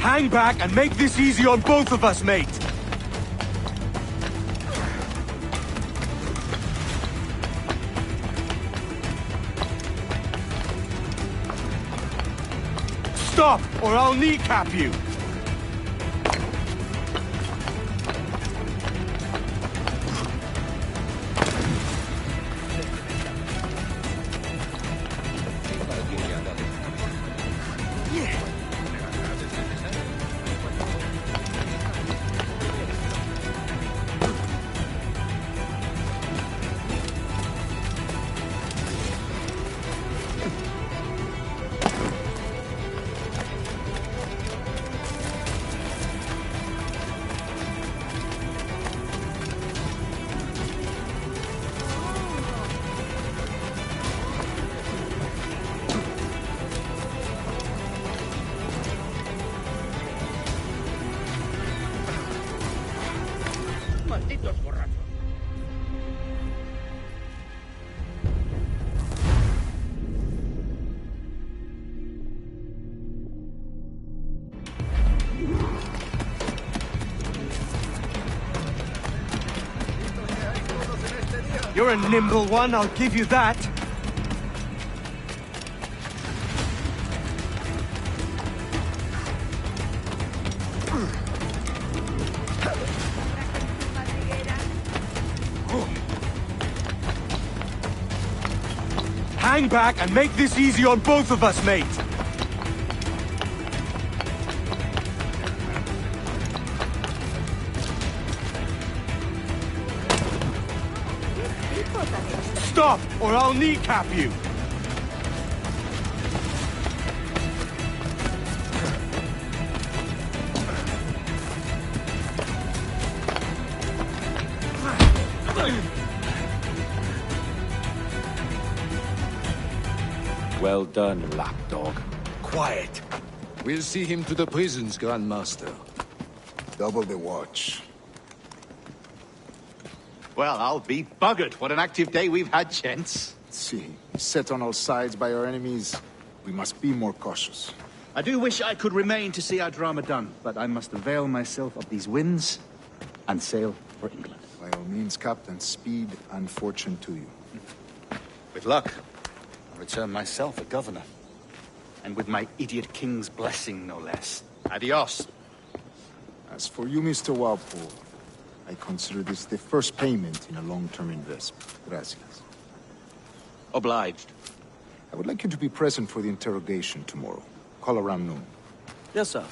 Hang back and make this easy on both of us, mate! Stop, or I'll kneecap you! Malditos borrachos. You're a nimble one, I'll give you that. Hang back and make this easy on both of us, mate! Stop, or I'll kneecap you! Well done, lapdog. Quiet. We'll see him to the prisons, Grand Master. Double the watch. Well, I'll be buggered. What an active day we've had, gents. See, set on all sides by our enemies, we must be more cautious. I do wish I could remain to see our drama done, but I must avail myself of these winds and sail for England. By all means, Captain, speed and fortune to you. With luck, I'll return myself a governor. And with my idiot king's blessing, no less. Adios. As for you, Mr. Walpole, I consider this the first payment in a long-term investment. Gracias. Obliged. I would like you to be present for the interrogation tomorrow. Call around noon. Yes, sir.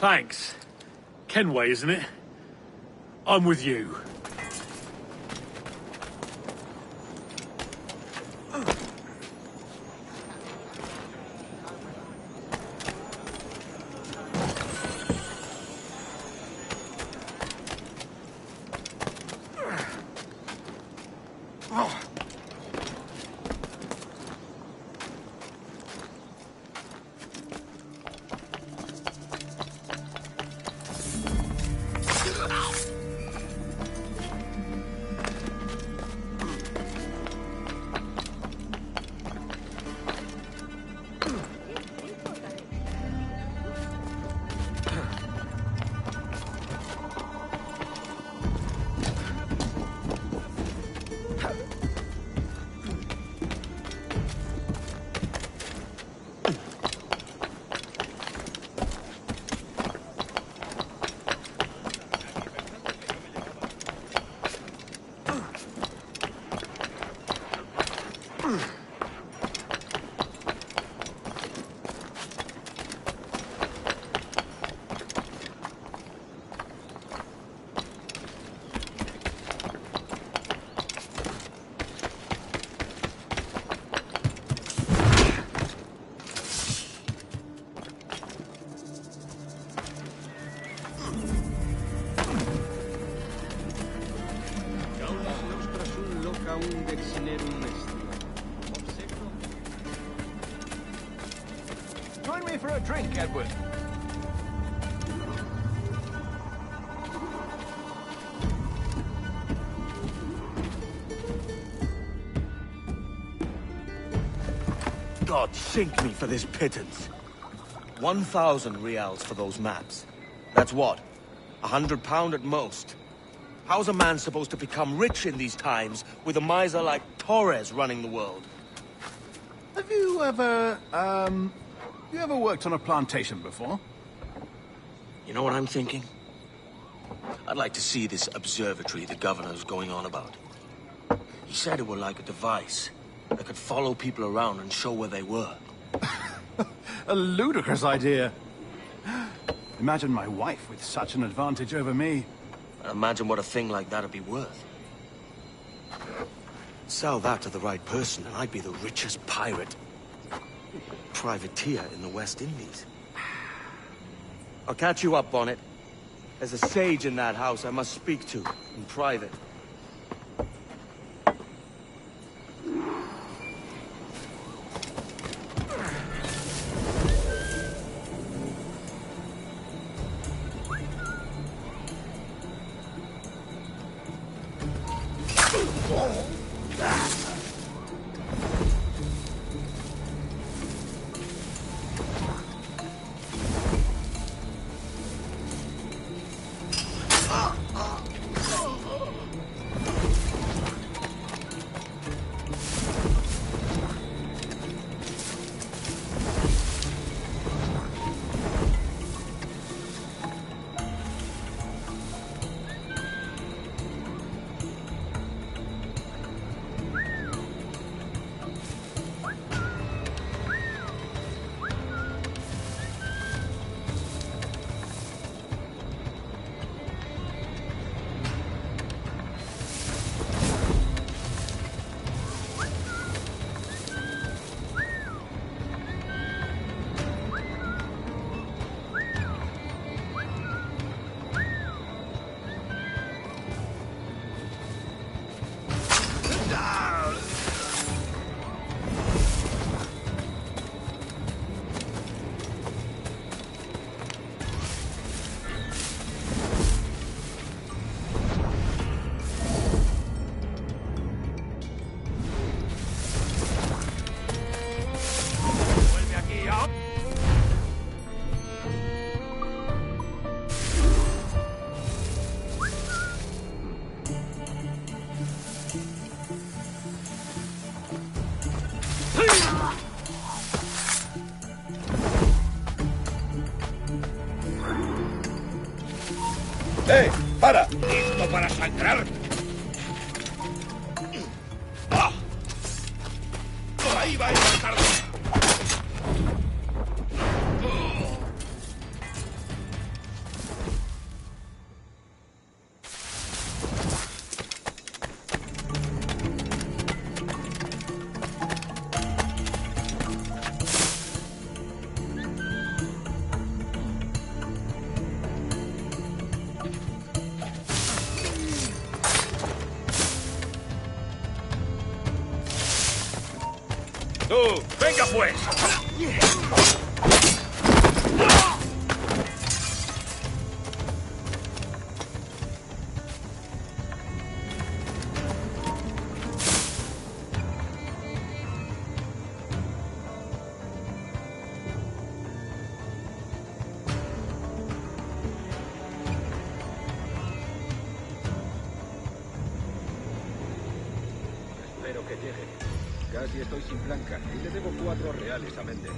Thanks. Kenway, isn't it? I'm with you. Join me for a drink, Edward. God sink me for this pittance. 1,000 reals for those maps. That's what? £100 at most. How's a man supposed to become rich in these times with a miser like Torres running the world? Have you ever, worked on a plantation before? You know what I'm thinking? I'd like to see this observatory the governor's going on about. He said it were like a device that could follow people around and show where they were. A ludicrous idea. Imagine my wife with such an advantage over me. Imagine what a thing like that'd be worth. Sell that to the right person and I'd be the richest pirate. Privateer in the West Indies. I'll catch you up on it. There's a sage in that house I must speak to in private. ¡Eh! ¡Para! ¿Listo para sangrar? ¡Ah! ¡Ahí va el bastardo! Tú, venga pues. Espero que llegue. Casi estoy sin blanca y le debo 4 reales a Méndez.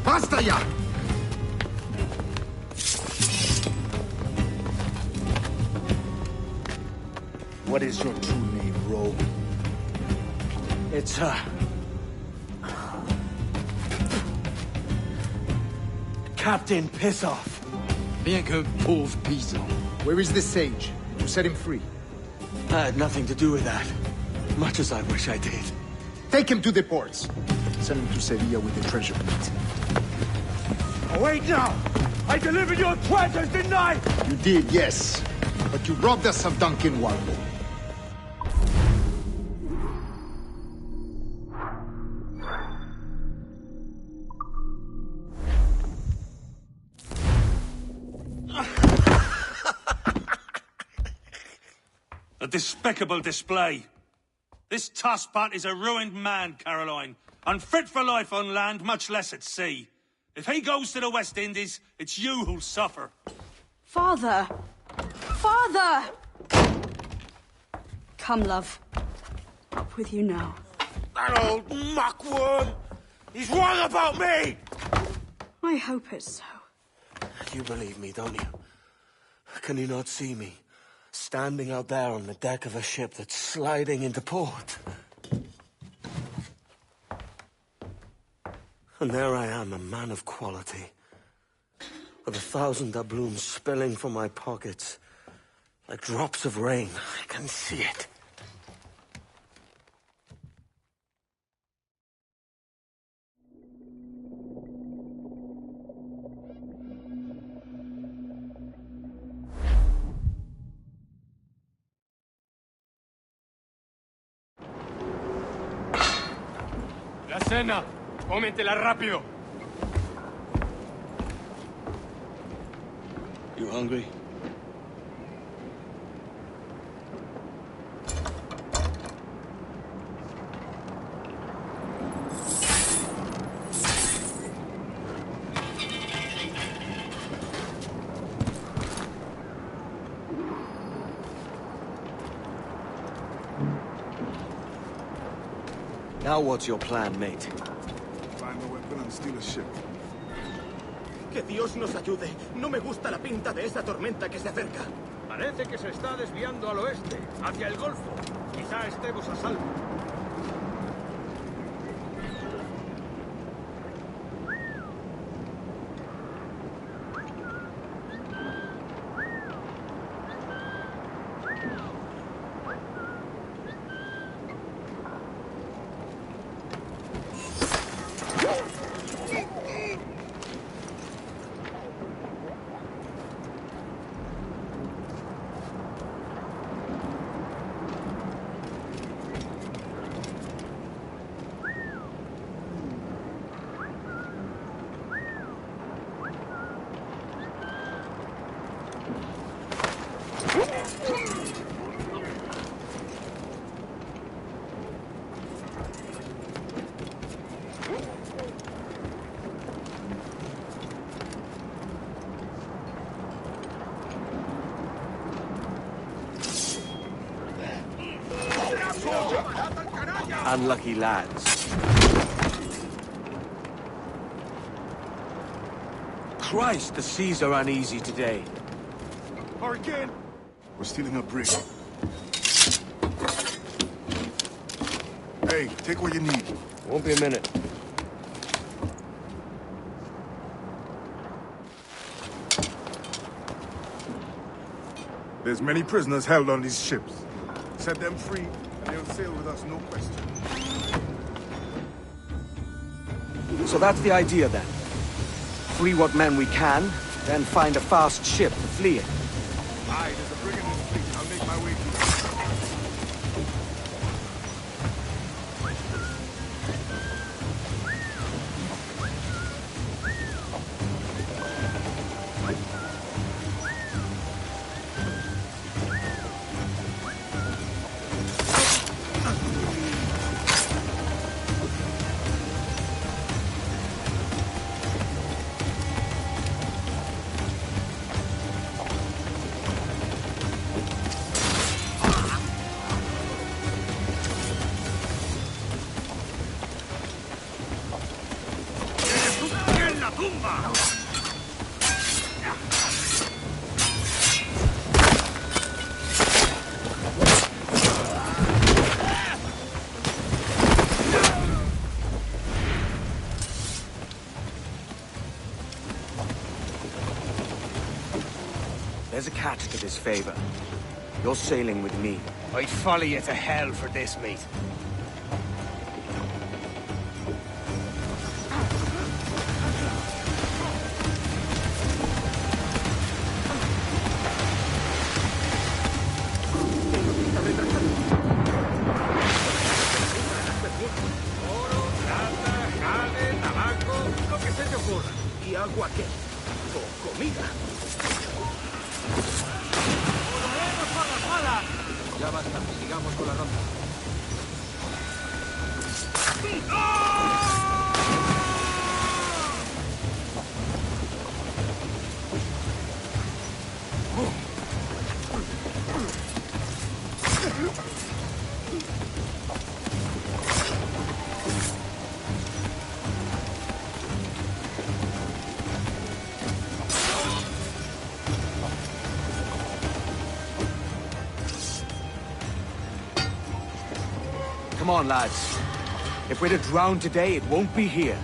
¡Basta ya! What is your true name, rogue? It's, Captain Pissoff. Bien que pauvre paysan. Where is the sage? You set him free. I had nothing to do with that. Much as I wish I did. Take him to the ports. Send him to Sevilla with the treasure. Oh, wait now! I delivered your treasures, didn't I? You did, yes. But you robbed us of Duncan Walpole. A despicable display. This tosspot is a ruined man, Caroline. Unfit for life on land, much less at sea. If he goes to the West Indies, it's you who'll suffer. Father! Father! Come, love. Up with you now. That old muckworm! He's wrong about me! I hope it's so. You believe me, don't you? Can you not see me? Standing out there on the deck of a ship that's sliding into port. And there I am, a man of quality. With 1,000 doubloons spilling from my pockets. Like drops of rain. I can see it. La cena. Cómetela rápido. You hungry? Now what's your plan, mate? Find the weapon and steal a ship. Que Dios nos ayude. No me gusta la pinta de esa tormenta que se acerca. Parece que se está desviando al oeste, hacia el Golfo. Quizá estemos a salvo. Unlucky lads. Christ, the seas are uneasy today. Hurricane! We're stealing a brig. Hey, take what you need. Won't be a minute. There's many prisoners held on these ships. Set them free, and they'll sail with us, no question. So that's the idea then. Free what men we can, then find a fast ship to flee it. Aye, there's a brig in this fleet. I'll make my way to it. There's a catch to this favor. You're sailing with me. I'd follow you to hell for this, mate. Oro, plata, jade, tabaco, lo que se te ocurra. ¿Y agua qué? ¿O comida? Ya basta, sigamos con la ronda. Come on, lads. If we're to drown today, it won't be here.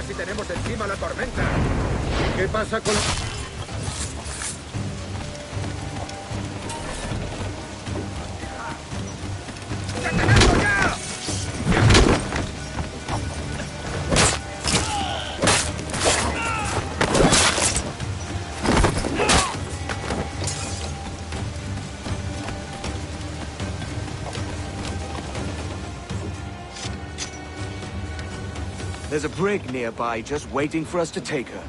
Casi tenemos encima la tormenta. ¿Qué pasa con...? ¡Detenedlo ya! There's a brig nearby just waiting for us to take her.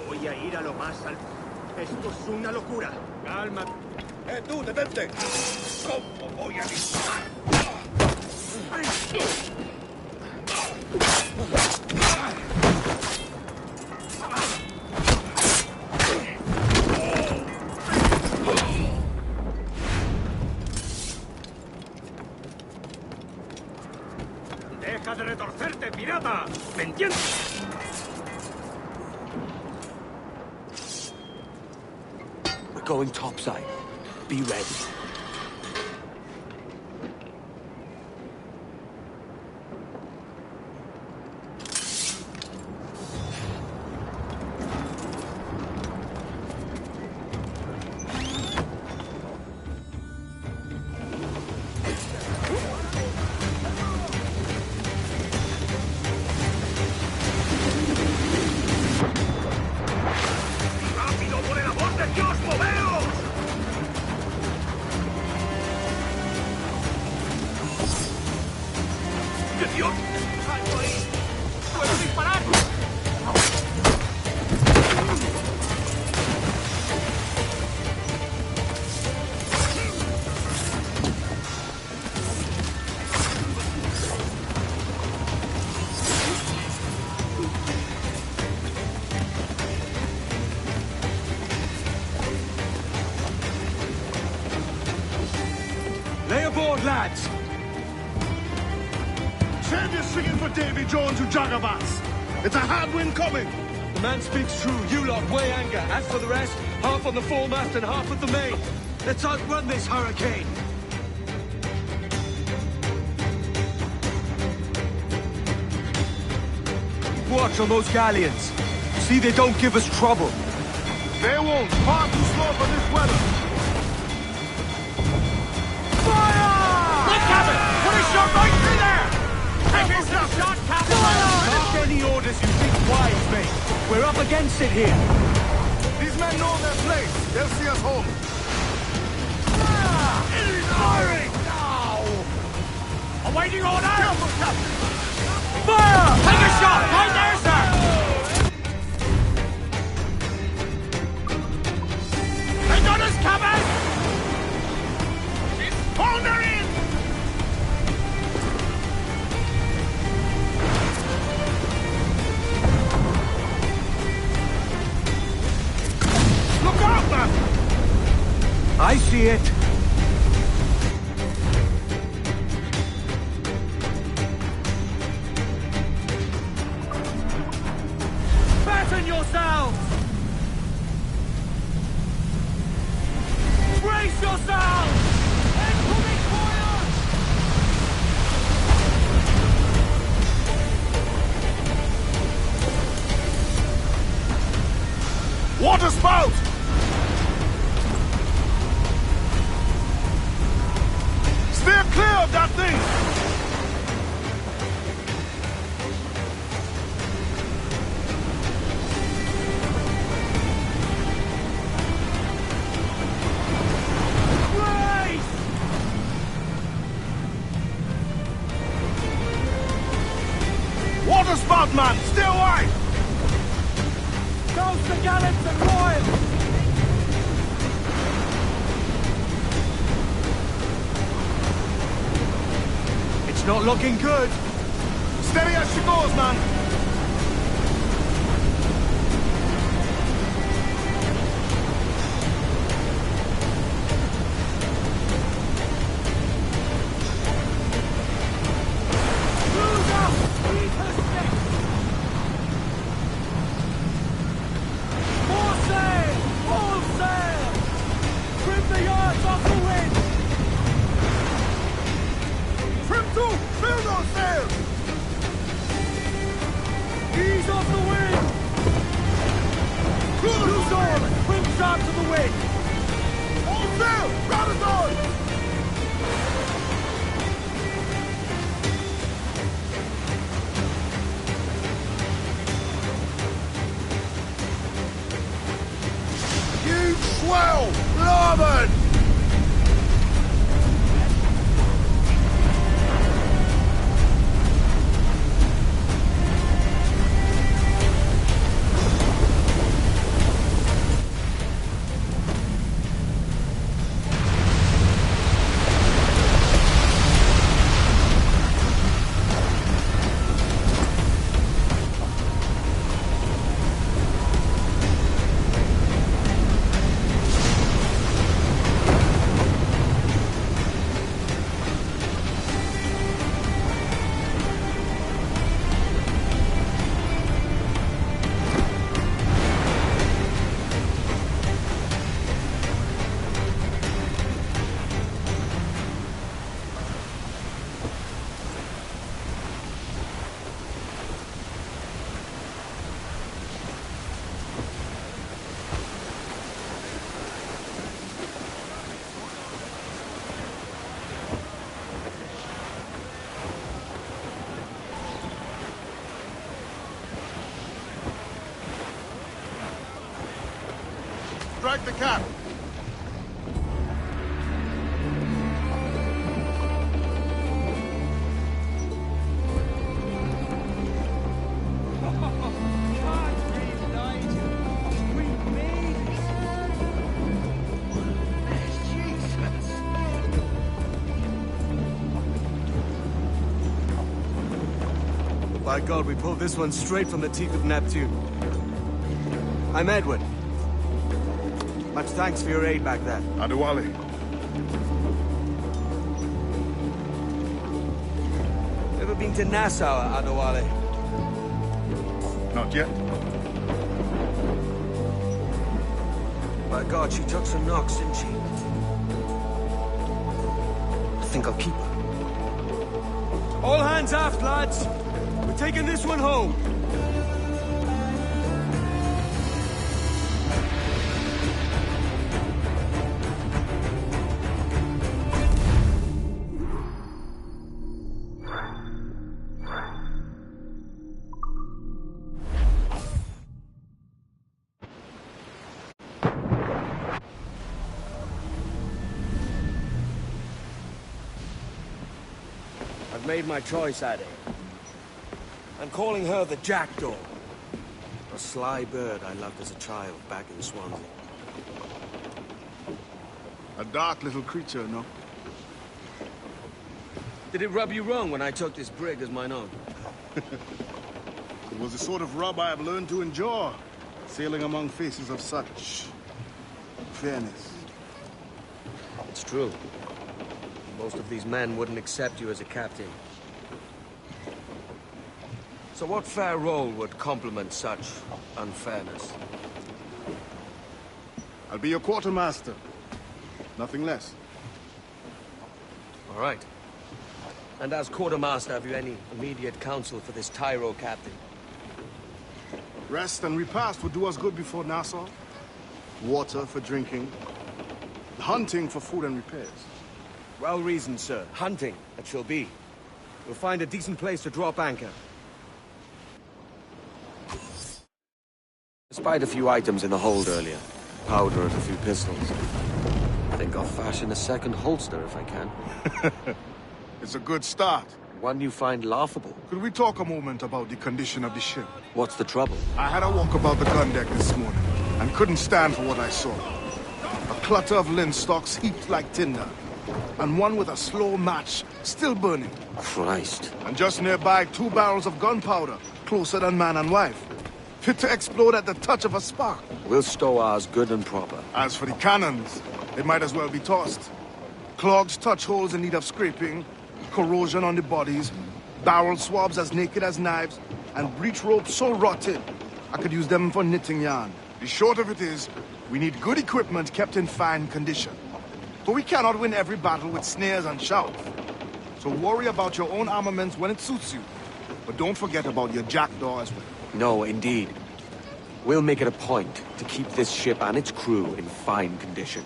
Voy a ir a lo más al... Esto es una locura. Calma. Tú, detente. ¿Cómo voy a disparar? ¡Deja de retorcerte, pirata! ¿Me entiendes? We're going topside. Be ready. ¡Rápido, por el amor de Dios, moveos! ¡Qué Dios! ¡Alto ahí! ¡Puedo disparar! Lay aboard, lads! Save your singing for Davy Jones, you jagabats! It's a hard wind coming! The man speaks true. You lot weigh anchor. As for the rest, half on the foremast and half at the main. Let's outrun this hurricane. Watch on those galleons. See they don't give us trouble. They won't. Far too slow for this weather. Look, Captain! Put a shot right through there! Take your shot, Captain! Mark any orders you think wise, mate. We're up against it here. These men know their place. They'll see us home. Firing! Now! Awaiting order! Careful, Captain! Fire! Take a shot! Right there, sir! They got us covered! It's thundering! Look out, man! man! Stay away! Toast the gallants and royals! It's not looking good. Steady as she goes, man! Swell! Larboard! Strike the cap! By God, we pulled this one straight from the teeth of Neptune. I'm Edward. Much thanks for your aid back there. Adewale. Ever been to Nassau, Adewale? Not yet. By God, she took some knocks, didn't she? I think I'll keep her. All hands aft, lads! We're taking this one home! I've made my choice, Addy. I'm calling her the Jackdaw. A sly bird I loved as a child back in Swansea. A dark little creature, no? Did it rub you wrong when I took this brig as mine own? It was the sort of rub I have learned to endure, sailing among faces of such fairness. It's true. Most of these men wouldn't accept you as a captain. So what fair role would complement such unfairness? I'll be your quartermaster. Nothing less. All right. And as quartermaster, have you any immediate counsel for this tyro captain? Rest and repast would do us good before Nassau. Water for drinking. Hunting for food and repairs. Well reasoned, sir. Hunting, it shall be. We'll find a decent place to drop anchor. I spied a few items in the hold earlier. Powder and a few pistols. I think I'll fashion a second holster if I can. It's a good start. One you find laughable. Could we talk a moment about the condition of the ship? What's the trouble? I had a walk about the gun deck this morning, and couldn't stand for what I saw. A clutter of linstocks heaped like tinder, and one with a slow match still burning. Christ. And just nearby, 2 barrels of gunpowder, closer than man and wife. Fit to explode at the touch of a spark. We'll stow ours good and proper. As for the cannons, they might as well be tossed. Clogged touch holes in need of scraping, corrosion on the bodies, barrel swabs as naked as knives, and breech ropes so rotted, I could use them for knitting yarn. The short of it is, we need good equipment kept in fine condition. For we cannot win every battle with snares and shouts. So worry about your own armaments when it suits you. But don't forget about your jackdaw as well. No, indeed. We'll make it a point to keep this ship and its crew in fine condition.